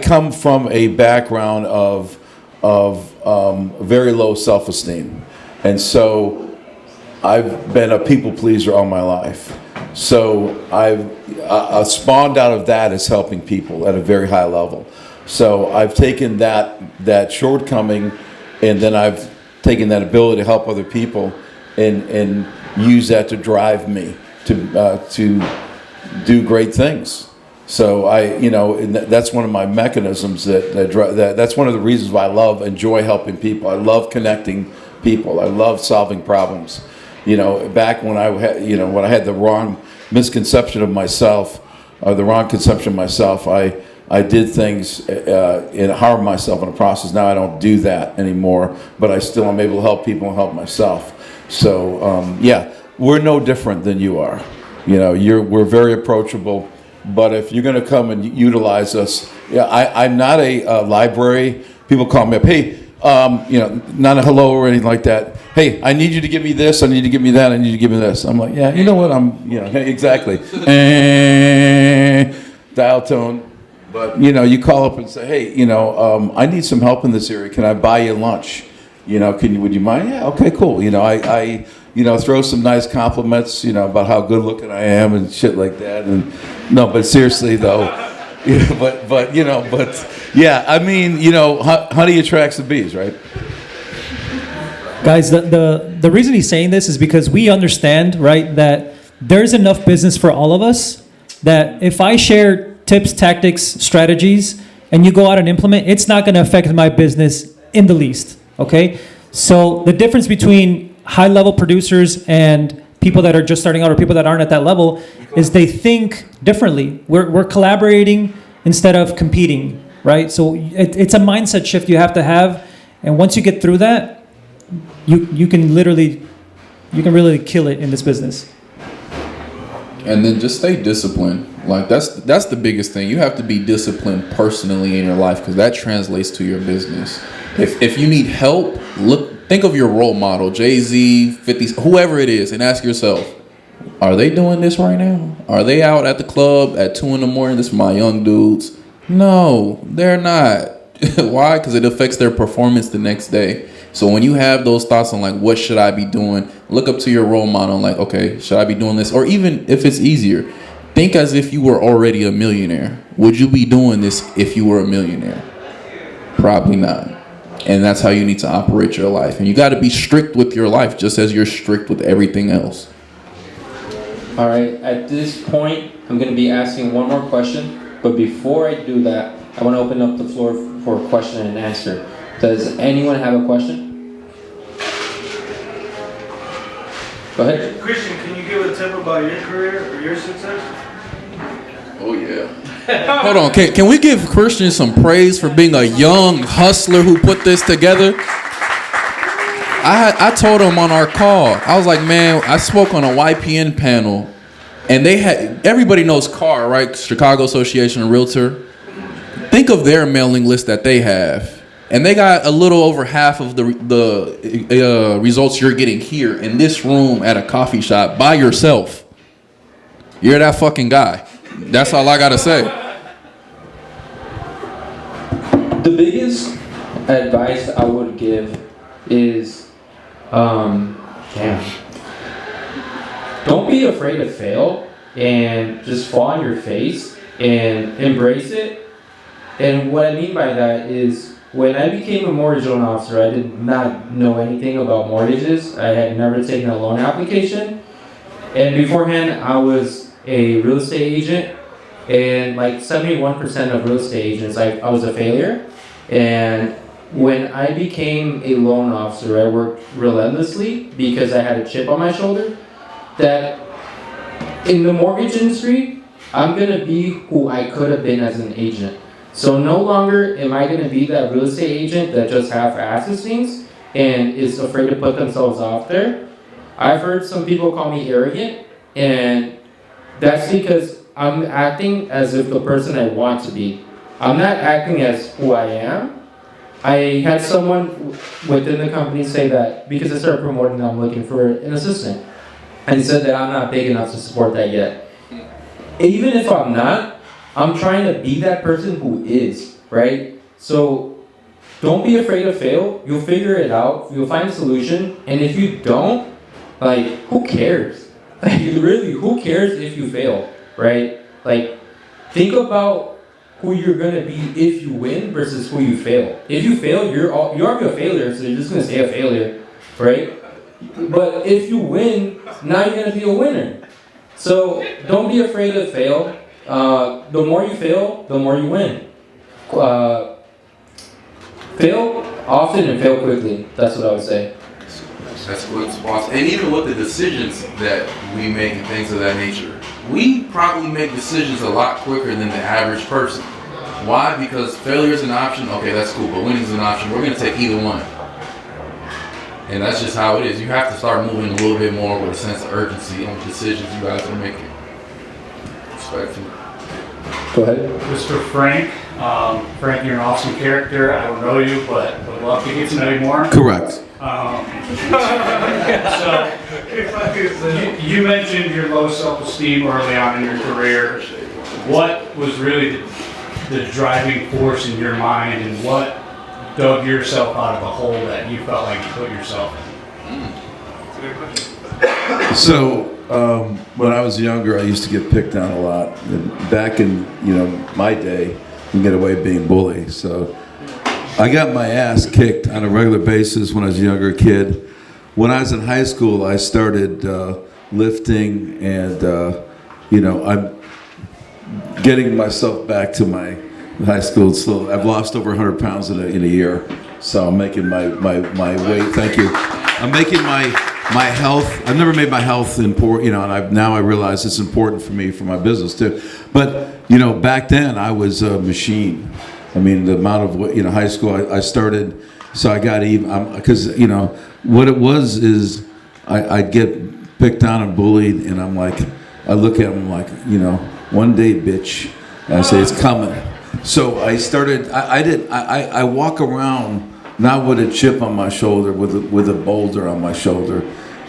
come from a background of very low self-esteem, and so I've been a people pleaser all my life. So I've spawned out of that as helping people at a very high level. So I've taken that shortcoming, and then I've taken that ability to help other people, and use that to drive me to do great things. So and that's one of my mechanisms that's one of the reasons why I enjoy helping people. I love connecting people. I love solving problems. Back when I had the wrong misconception of myself, or the wrong conception of myself, I did things and harm myself in the process. Now I don't do that anymore, but I'm able to help people and help myself. So we're no different than you are. We're very approachable. But if you're going to come and utilize us, I'm not a library. People call me up, "Hey, not a hello or anything like that. Hey, I need you to give me this. I need you to give me that. I need you to give me this." I'm like, "Yeah, you know what? Exactly." Dial tone. But you call up and say, "Hey, I need some help in this area. Can I buy you lunch? Would you mind?" "Yeah, okay, cool." I throw some nice compliments, about how good looking I am and shit like that. And no, but seriously though, honey attracts the bees, right? Guys, the reason he's saying this is because we understand, right, that there's enough business for all of us, that if I share tips, tactics, strategies, and you go out and implement, it's not going to affect my business in the least, okay? So the difference between high-level producers and people that are just starting out or people that aren't at that level is they think differently. We're collaborating instead of competing, right? So it's a mindset shift you have to have, and once you get through that, you can really kill it in this business. And then just stay disciplined. Like that's the biggest thing. You have to be disciplined personally in your life because that translates to your business. If you need help, think of your role model, Jay-Z, 50, whoever it is, and ask yourself, are they doing this right now? Are they out at the club at 2 a.m? This is my young dudes. No, they're not. Why? Because it affects their performance the next day. So when you have those thoughts on like, what should I be doing? Look up to your role model and like, okay, should I be doing this? Or even if it's easier, think as if you were already a millionaire. Would you be doing this if you were a millionaire? Probably not. And that's how you need to operate your life. And you got to be strict with your life just as you're strict with everything else. All right, at this point, I'm going to be asking one more question. But before I do that, I want to open up the floor for question and answer. Does anyone have a question? Go ahead. Christian, can you give a tip about your career or your success? Oh, yeah. Hold on. Can we give Christian some praise for being a young hustler who put this together? I told him on our call, I was like, man, I spoke on a YPN panel, and they had, everybody knows CAR, right? Chicago Association of Realtor. Think of their mailing list that they have. And they got a little over half of the results you're getting here in this room at a coffee shop by yourself. You're that fucking guy. That's all I gotta say. The biggest advice I would give is, don't be afraid to fail and just fall on your face and embrace it. And what I mean by that is, when I became a mortgage loan officer, I did not know anything about mortgages. I had never taken a loan application. And beforehand, I was a real estate agent. And like 71% of real estate agents, I was a failure. And when I became a loan officer, I worked relentlessly because I had a chip on my shoulder that in the mortgage industry, I'm going to be who I could have been as an agent. So no longer am I going to be that real estate agent that just half-asses things and is afraid to put themselves out there. I've heard some people call me arrogant, and that's because I'm acting as if the person I want to be. I'm not acting as who I am. I had someone within the company say that because I started promoting that I'm looking for an assistant. And he said that I'm not big enough to support that yet. Even if I'm not, I'm trying to be that person who is, right? So don't be afraid to fail. You'll figure it out. You'll find a solution. And if you don't, like, who cares? Like, really, who cares if you fail, right? Like, think about who you're gonna be if you win versus who you fail. If you fail, you're already a failure, so you're just gonna stay a failure, right? But if you win, now you're gonna be a winner. So don't be afraid to fail. The more you fail, the more you win. Fail often and fail quickly. That's what I would say. That's good response. And even with the decisions that we make and things of that nature, we probably make decisions a lot quicker than the average person. Why? Because failure is an option. Okay, that's cool. But winning is an option. We're going to take either one. And that's just how it is. You have to start moving a little bit more with a sense of urgency on the decisions you guys are making. Respectfully. Go ahead. Mr. Frank. Frank, you're an awesome character. I don't know you, but would love to get to know you more. Correct. So, you mentioned your low self-esteem early on in your career. What was really the driving force in your mind, and what dug yourself out of the hole that you felt like you put yourself in? So when I was younger, I used to get picked on a lot. And back in my day, you get away being bullied. So I got my ass kicked on a regular basis when I was a younger kid. When I was in high school, I started lifting, and I'm getting myself back to my high school. So I've lost over 100 pounds in a year. So I'm making my weight. Thank you. I'm making my my health. I've never made my health important, and now I realize it's important for me for my business too. But back then I was a machine. I mean, the amount of high school I started, so I got even because what it was is I'd get picked on and bullied, and I'm like, I look at them like, one day, bitch, and I say it's coming. So I started. I walk around not with a chip on my shoulder, with a boulder on my shoulder,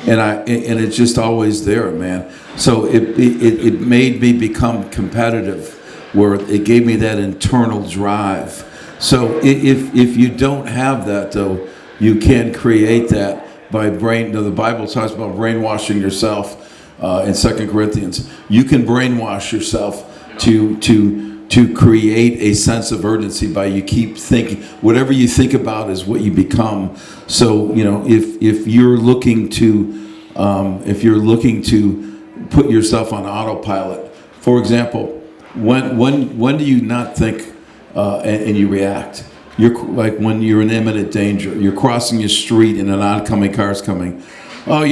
and it's just always there, man. So it made me become competitive, where it gave me that internal drive. So if you don't have that though, you can create that by the Bible talks about brainwashing yourself in 2 Corinthians. You can brainwash yourself to create a sense of urgency by you keep thinking. Whatever you think about is what you become. So if you're looking to put yourself on autopilot, for example, when do you not think and you react? You're like when you're in imminent danger. You're crossing your street and an oncoming car's coming. Oh, I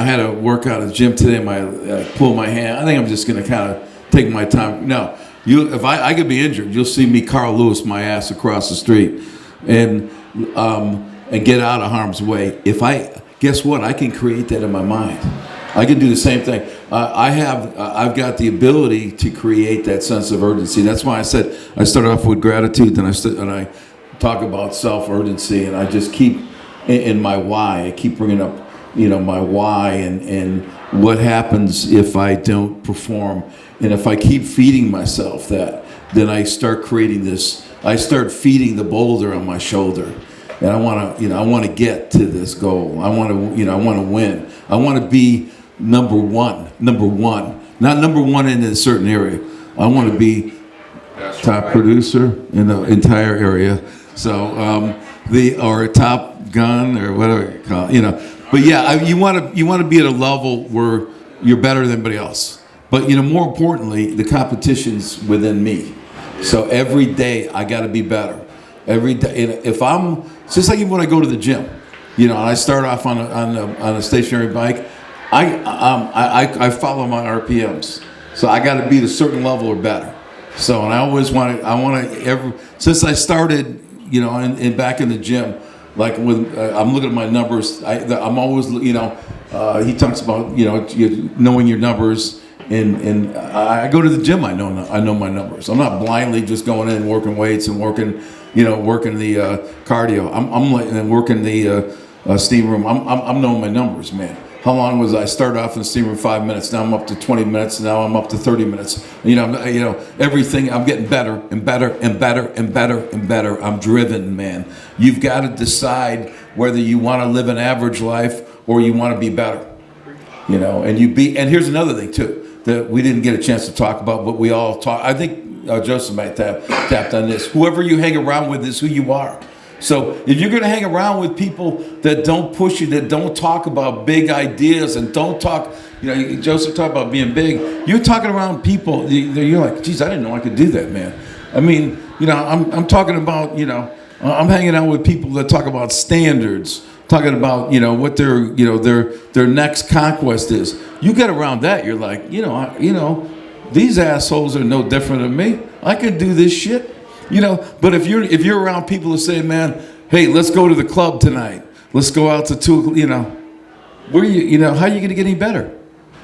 had to work out at the gym today. I pulled my hand. I think I'm just gonna kind of take my time. No, if I could be injured, you'll see me Carl Lewis my ass across the street, and get out of harm's way. Guess what? I can create that in my mind. I can do the same thing. I've got the ability to create that sense of urgency. That's why I said I started off with gratitude, and I talk about self-urgency, and I just keep in my why. I keep bringing up, my why and what happens if I don't perform, and if I keep feeding myself that, then I start creating this. I start feeding the boulder on my shoulder, and I want to get to this goal. I want to win. I want to be number one, not number one in a certain area. I want to be top producer in the entire area. So or top gun or whatever you call it, But yeah, you want to be at a level where you're better than anybody else. But more importantly, the competition's within me. So every day I got to be better. Every day, if I'm it's just like when I go to the gym, and I start off on a stationary bike. I follow my RPMs, so I got to be at a certain level or better. So, and I want to since I started, and back in the gym, like I'm looking at my numbers. I'm always, he talks about, knowing your numbers, and I go to the gym. I know my numbers. I'm not blindly just going in working weights and working the cardio. I'm like and working the steam room. I'm knowing my numbers, man. How long was I started off in the steam room 5 minutes? Now I'm up to 20 minutes. Now I'm up to 30 minutes. Everything. I'm getting better and better and better and better and better. I'm driven, man. You've got to decide whether you want to live an average life or you want to be better. And here's another thing too that we didn't get a chance to talk about, but we all talk. I think Joseph might tapped on this. Whoever you hang around with is who you are. So if you're going to hang around with people that don't push you, that don't talk about big ideas and don't talk, Joseph talked about being big. You're talking around people, you're like, geez, I didn't know I could do that, man. I mean, I'm talking about, I'm hanging out with people that talk about standards, talking about, what their next conquest is. You get around that, you're like, these assholes are no different than me. I can do this shit. But if you're around people who say, man, hey, let's go to the club tonight. Let's go out to where how are you going to get any better?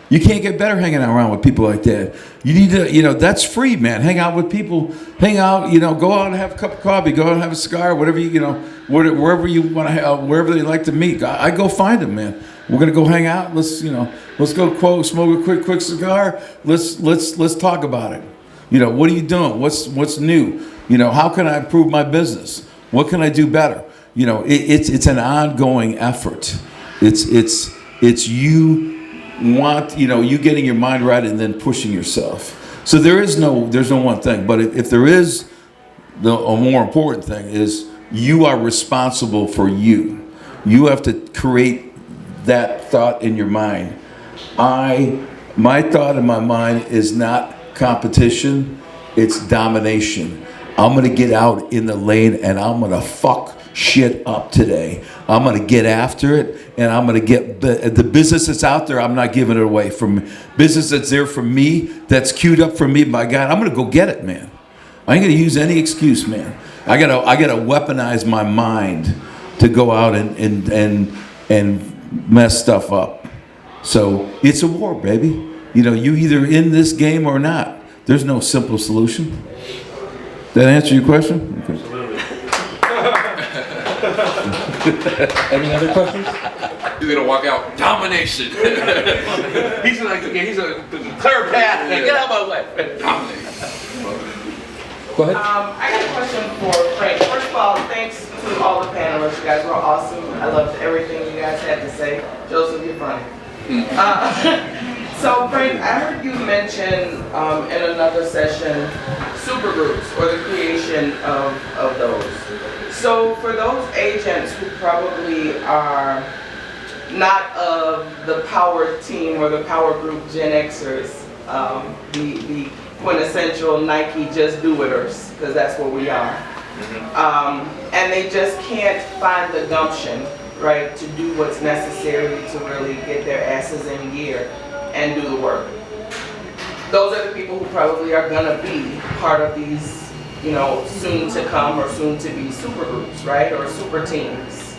You can't get better hanging out around with people like that. You need to, that's free, man. Hang out with people, go out and have a cup of coffee, go out and have a cigar, whatever, wherever you want to have, wherever they like to meet. I go find them, man. We're going to go hang out. Let's go smoke a quick cigar. Let's talk about it. What are you doing? What's new? How can I improve my business? What can I do better? It's an ongoing effort. It's you you getting your mind right and then pushing yourself. So there's no one thing. But if there is, a more important thing is you are responsible for you. You have to create that thought in your mind. My thought in my mind is not competition, it's domination. I'm gonna get out in the lane and I'm gonna fuck shit up today. I'm going to get after it, and I'm going to get the business that's out there. I'm not giving it away. From business that's there for me, that's queued up for me by God, I'm going to go get it, man. I ain't going to use any excuse, man. I gotta weaponize my mind to go out and mess stuff up. So it's a war, baby. You know, you either in this game or not. There's no simple solution. That answer your question? Okay. Any other questions? He's gonna walk out domination. he's a clear path. Get out of my way. Domination. Go ahead. I got a question for Frank. First of all, thanks to all the panelists. You guys were awesome. I loved everything you guys had to say. Joseph, you're funny. So Frank, I heard you mention in another session supergroups or the creation of those. So for those agents who probably are not of the power team or the power group Gen Xers, the quintessential Nike just do-iters, because that's what we are. And they just can't find the gumption, right, to do what's necessary to really get their asses in gear and do the work. Those are the people who probably are gonna be part of these, you know, soon to come or soon to be super groups, right, or super teams.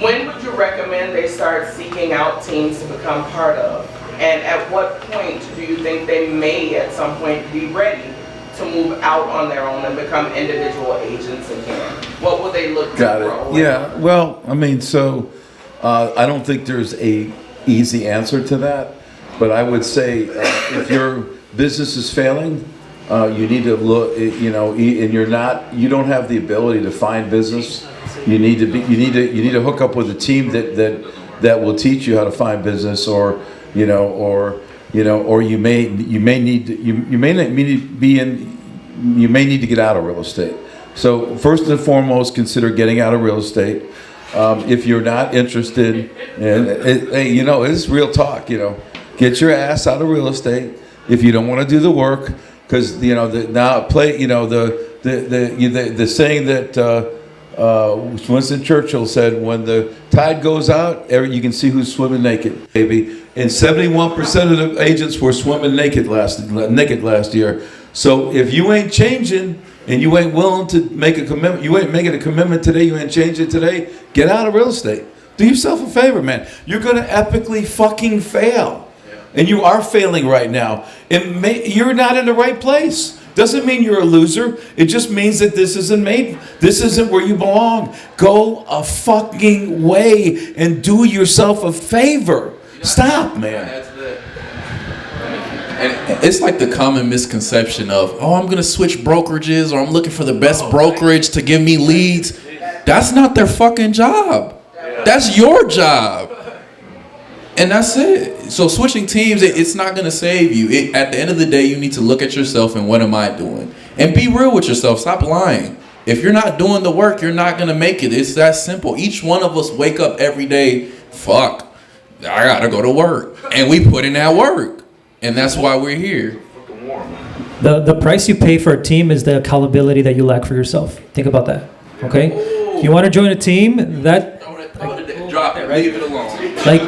When would you recommend they start seeking out teams to become part of? And at what point do you think they may at some point be ready to move out on their own and become individual agents again? What will they look to grow? Got it. Yeah, well, I mean, so I don't think there's a easy answer to that, but I would say if your business is failing, you need to look, you know, and you don't have the ability to find business. You need to hook up with a team that will teach you how to find business, or you may need to get out of real estate. So first and foremost, consider getting out of real estate. If you're not interested, hey, you know, it's real talk. You know, get your ass out of real estate if you don't want to do the work, because you know the saying that Winston Churchill said, when the tide goes out, you can see who's swimming naked, baby. And 71% of the agents were swimming naked last year. So if you ain't changing and you ain't willing to make a commitment, you ain't making a commitment today, you ain't changing today, get out of real estate. Do yourself a favor, man. You're going to epically fucking fail. And you are failing right now. You're not in the right place. Doesn't mean you're a loser. It just means that this isn't where you belong. Go a fucking way and do yourself a favor. Stop, man. And it's like the common misconception of, oh, I'm going to switch brokerages, or I'm looking for the best brokerage to give me leads. That's not their fucking job. That's your job. And that's it. So switching teams, it's not going to save you. At the end of the day, you need to look at yourself and what am I doing? And be real with yourself. Stop lying. If you're not doing the work, you're not going to make it. It's that simple. Each one of us wake up every day, fuck, I got to go to work. And we put in that work. And that's why we're here. The price you pay for a team is the accountability that you lack for yourself. Think about that. Okay? If you want to join a team, Drop it, leave it alone. Like,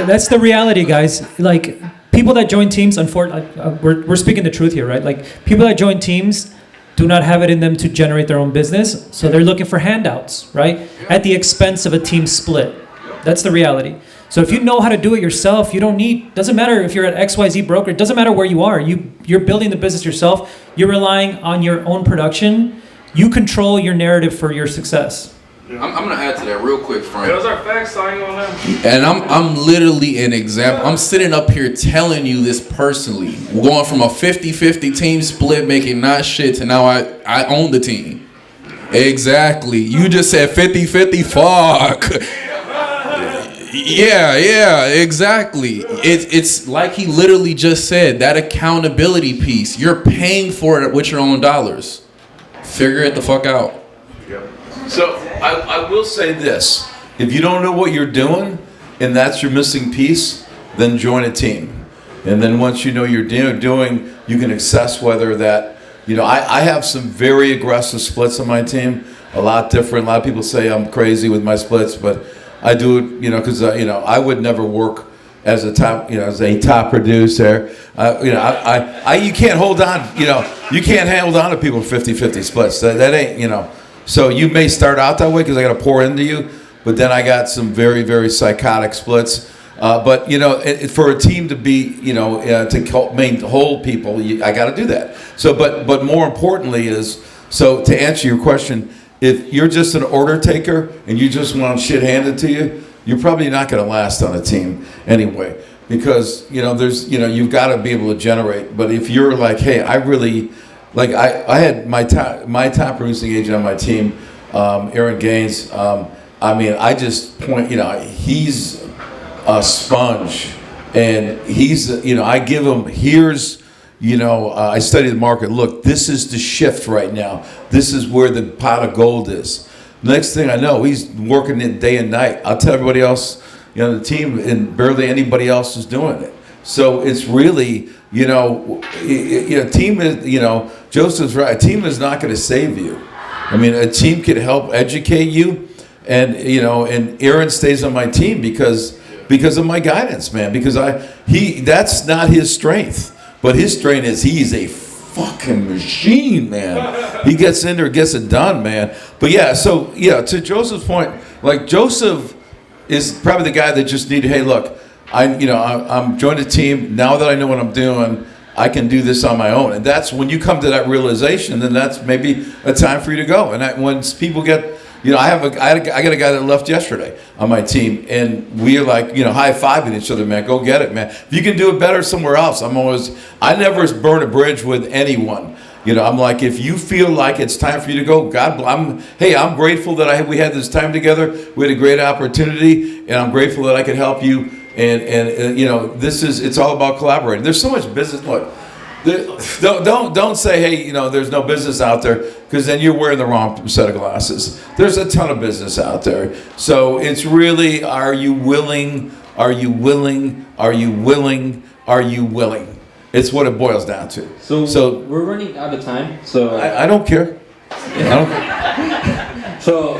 that's the reality, guys. Like, people that join teams, we're speaking the truth here, right? Like, people that join teams do not have it in them to generate their own business, so they're looking for handouts, right? At the expense of a team split. That's the reality. So if you know how to do it yourself, doesn't matter if you're at XYZ broker, it doesn't matter where you are. You're building the business yourself. You're relying on your own production. You control your narrative for your success. I'm going to add to that real quick, Frank. Those are facts, signing on them. And I'm literally an example. I'm sitting up here telling you this personally. We're going from a 50-50 team split, making not shit, to now I own the team. Exactly. You just said 50-50. Fuck. Yeah, exactly. It's like he literally just said, that accountability piece. You're paying for it with your own dollars. Figure it the fuck out. So I will say this. If you don't know what you're doing and that's your missing piece, then join a team. And then once you know you're doing, you can assess whether that, you know, I have some very aggressive splits on my team. a lot different. A lot of people say I'm crazy with my splits, but I do it, because I would never work as a top, producer. You can't hold on, you can't hold on to people 50-50 splits. That ain't, So you may start out that way because I got to pour into you, but then I got some very, very psychotic splits. But for a team to be, to hold people, I got to do that. So, but more importantly to answer your question, if you're just an order taker and you just want shit handed to you, you're probably not going to last on a team anyway, because you've got to be able to generate. But if you're like, hey, I really like, I had my top producing agent on my team, Aaron Gaines. I just point, he's a sponge, and he's, I give him, I study the market. Look, this is the shift right now. This is where the pot of gold is. Next thing I know, he's working it day and night. I'll tell everybody else, the team, and barely anybody else is doing it. So it's really, team is, Joseph's right. A team is not going to save you. A team can help educate you, and and Aaron stays on my team because of my guidance, man. Because that's not his strength, but his strength is he's a fucking machine, man. He gets in there, gets it done, man. But to Joseph's point, like, Joseph is probably the guy that just needed, hey, look, I'm joined a team. Now that I know what I'm doing, I can do this on my own. And that's when you come to that realization, then that's maybe a time for you to go. And when people get, I got a guy that left yesterday on my team, and we are like, high-fiving each other, man. Go get it, man. If you can do it better somewhere else, I never burn a bridge with anyone. I'm like, if you feel like it's time for you to go, I'm grateful that we had this time together. We had a great opportunity, and I'm grateful that I could help you. And it's all about collaborating. There's so much business. Look, don't say, hey, there's no business out there, because then you're wearing the wrong set of glasses. There's a ton of business out there. So it's really, are you willing? Are you willing? Are you willing? Are you willing? It's what it boils down to. So we're running out of time. So I don't care. I don't care. So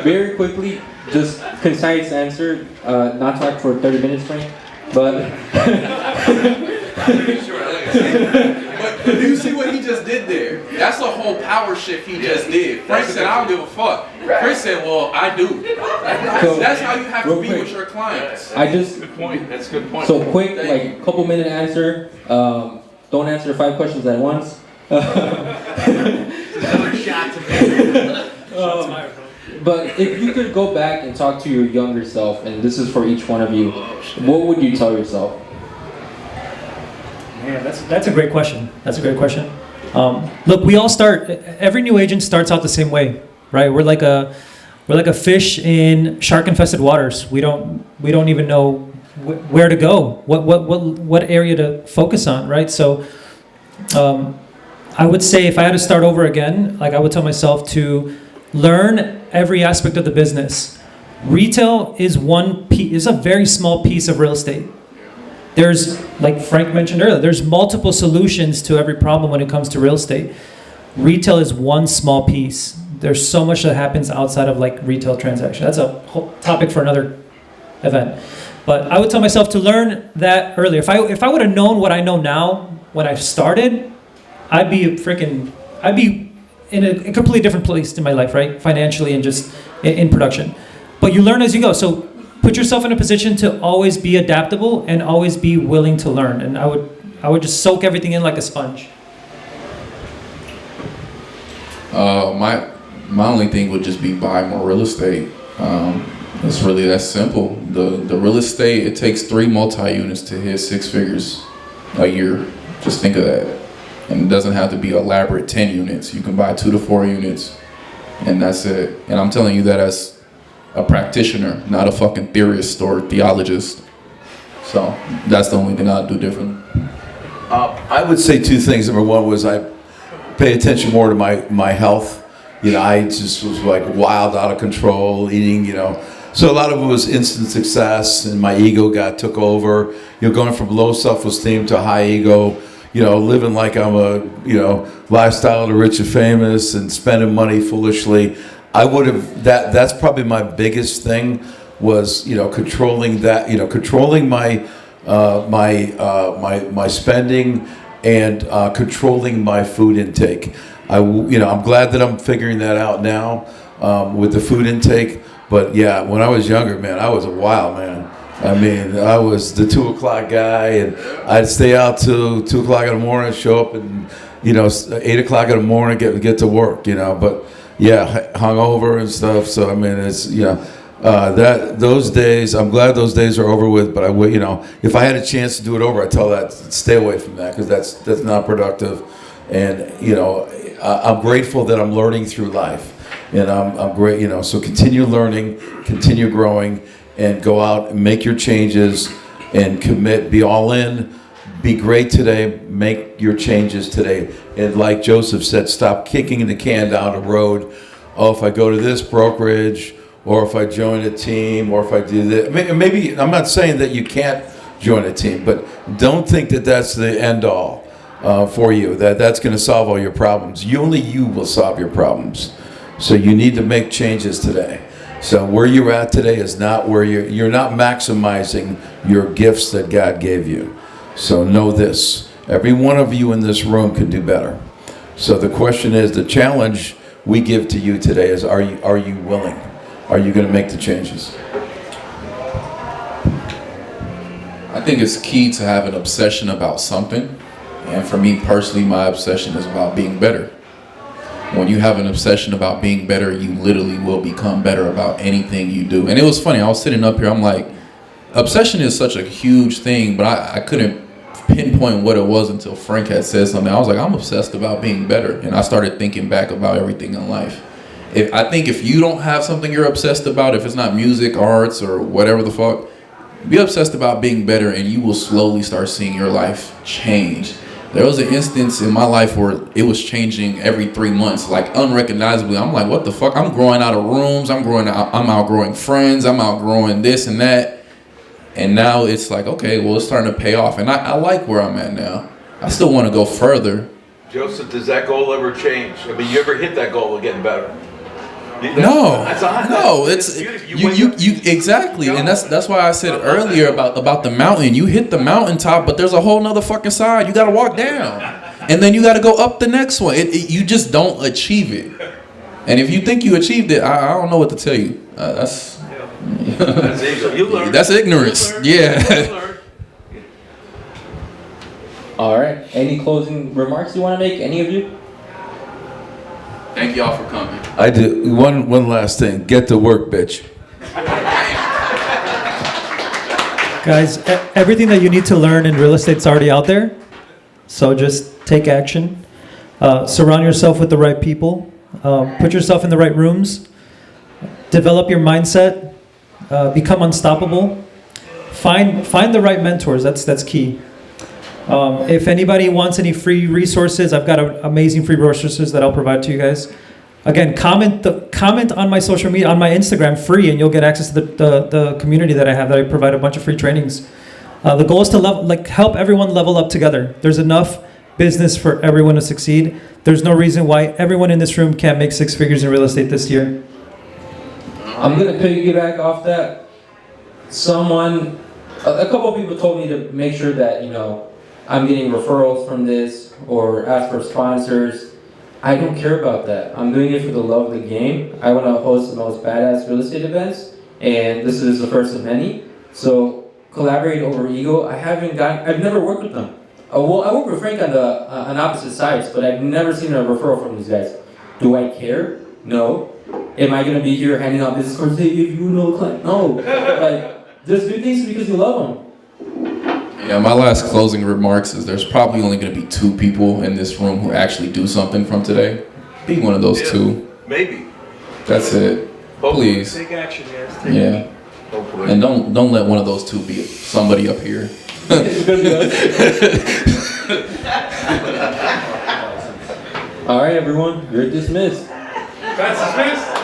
very quickly, just concise answer. Not talk for 30 minutes, Frank. But But do you see what he just did there? That's a whole power shift he just did. Frank said, I don't give a fuck. Chris said, well, I do. That's how you have to be with your clients. Good point. That's a good point. So quick, like, couple minute answer. Don't answer 5 questions at once. Another shot to me. But if you could go back and talk to your younger self, and this is for each one of you, what would you tell yourself? Yeah, that's a great question. That's a great question. Look, we all start. Every new agent starts out the same way, right? We're like a fish in shark-infested waters. We don't even know where to go, what area to focus on, right? So, I would say if I had to start over again, like, I would tell myself to learn every aspect of the business. Retail is a very small piece of real estate. There's, like Frank mentioned earlier, there's multiple solutions to every problem when it comes to real estate. Retail is one small piece. There's so much that happens outside of, like, retail transaction. That's a whole topic for another event. But I would tell myself to learn that earlier. If I would have known what I know now when I started, I'd be in a completely different place in my life, right? Financially and just in production. But you learn as you go. So put yourself in a position to always be adaptable and always be willing to learn. And I would just soak everything in like a sponge. My only thing would just be buy more real estate. It's really that simple. The real estate, it takes 3 multi-units to hit 6 figures a year. Just think of that. And it doesn't have to be elaborate 10 units. You can buy 2 to 4 units, and that's it. And I'm telling you that as a practitioner, not a fucking theorist or theologist. So that's the only thing I'd do different. I would say 2 things. Number one was I pay attention more to my health. I just was like wild, out of control, eating, So a lot of it was instant success, and my ego took over. Going from low self-esteem to high ego. Living like I'm a, lifestyle of the rich and famous and spending money foolishly. I would have, that's probably my biggest thing was, controlling that, controlling my spending and controlling my food intake. I'm glad that I'm figuring that out now with the food intake. But yeah, when I was younger, man, I was a wild man. I mean, I was the 2 o'clock guy, and I'd stay out till 2 o'clock in the morning, show up, and 8 o'clock in the morning, get to work. But yeah, hungover and stuff. So I mean, it's those days. I'm glad those days are over with. But if I had a chance to do it over, I'd tell that stay away from that, because that's not productive. And I'm grateful that I'm learning through life, and I'm great. So continue learning, continue growing, and go out and make your changes and commit. Be all in. Be great today. Make your changes today. And like Joseph said, stop kicking the can down the road. Oh, if I go to this brokerage, or if I join a team, or if I do this. Maybe, I'm not saying that you can't join a team, but don't think that that's the end all for you, that's going to solve all your problems. Only you will solve your problems. So you need to make changes today. So where you're at today is not where you're not maximizing your gifts that God gave you. So know this, every one of you in this room can do better. So the question is, the challenge we give to you today is, are you willing? Are you going to make the changes? I think it's key to have an obsession about something. And for me personally, my obsession is about being better. When you have an obsession about being better, you literally will become better about anything you do. And it was funny, I was sitting up here, I'm like, obsession is such a huge thing, but I couldn't pinpoint what it was until Frank had said something. I was like, I'm obsessed about being better. And I started thinking back about everything in life. I think if you don't have something you're obsessed about, if it's not music, arts, or whatever the fuck, be obsessed about being better, and you will slowly start seeing your life change. There was an instance in my life where it was changing every 3 months, like unrecognizably. I'm like, what the fuck? I'm growing out of rooms. I'm outgrowing friends. I'm outgrowing this and that. And now it's like, okay, well, it's starting to pay off. And I like where I'm at now. I still want to go further. Joseph, does that goal ever change? I mean, you ever hit that goal of getting better? No, it's you exactly, and that's why I said earlier about the mountain. You hit the mountaintop, but there's a whole nother fucking side. You got to walk down, and then you got to go up the next one. You just don't achieve it. And if you think you achieved it, I don't know what to tell you. That's that's ignorance. Yeah. All right. Any closing remarks you want to make? Any of you? Thank y'all for coming. I do. One last thing. Get to work, bitch. Guys, everything that you need to learn in real estate's already out there. So just take action. Surround yourself with the right people. Put yourself in the right rooms. Develop your mindset. Become unstoppable. Find the right mentors. That's key. If anybody wants any free resources, I've got amazing free resources that I'll provide to you guys. Again, comment on my social media, on my Instagram, free, and you'll get access to the community that I have, that I provide a bunch of free trainings. The goal is to help everyone level up together. There's enough business for everyone to succeed. There's no reason why everyone in this room can't make 6 figures in real estate this year. I'm gonna piggyback off that. A couple of people told me to make sure that I'm getting referrals from this or ask for sponsors. I don't care about that. I'm doing it for the love of the game. I want to host the most badass real estate events, and this is the first of many. So collaborate over ego. I've never worked with them. Well, I work with Frank on opposite sides, but I've never seen a referral from these guys. Do I care? No. Am I gonna be here handing out business cards? Hey, if you know a client? No. Just do things because you love them. Yeah, my last closing remarks is there's probably only going to be 2 people in this room who actually do something from today. Be one of those 2. Maybe. That's it. Please. Take action, guys. Yeah. Hopefully. And don't let one of those 2 be somebody up here. All right, everyone, you're dismissed. That's dismissed.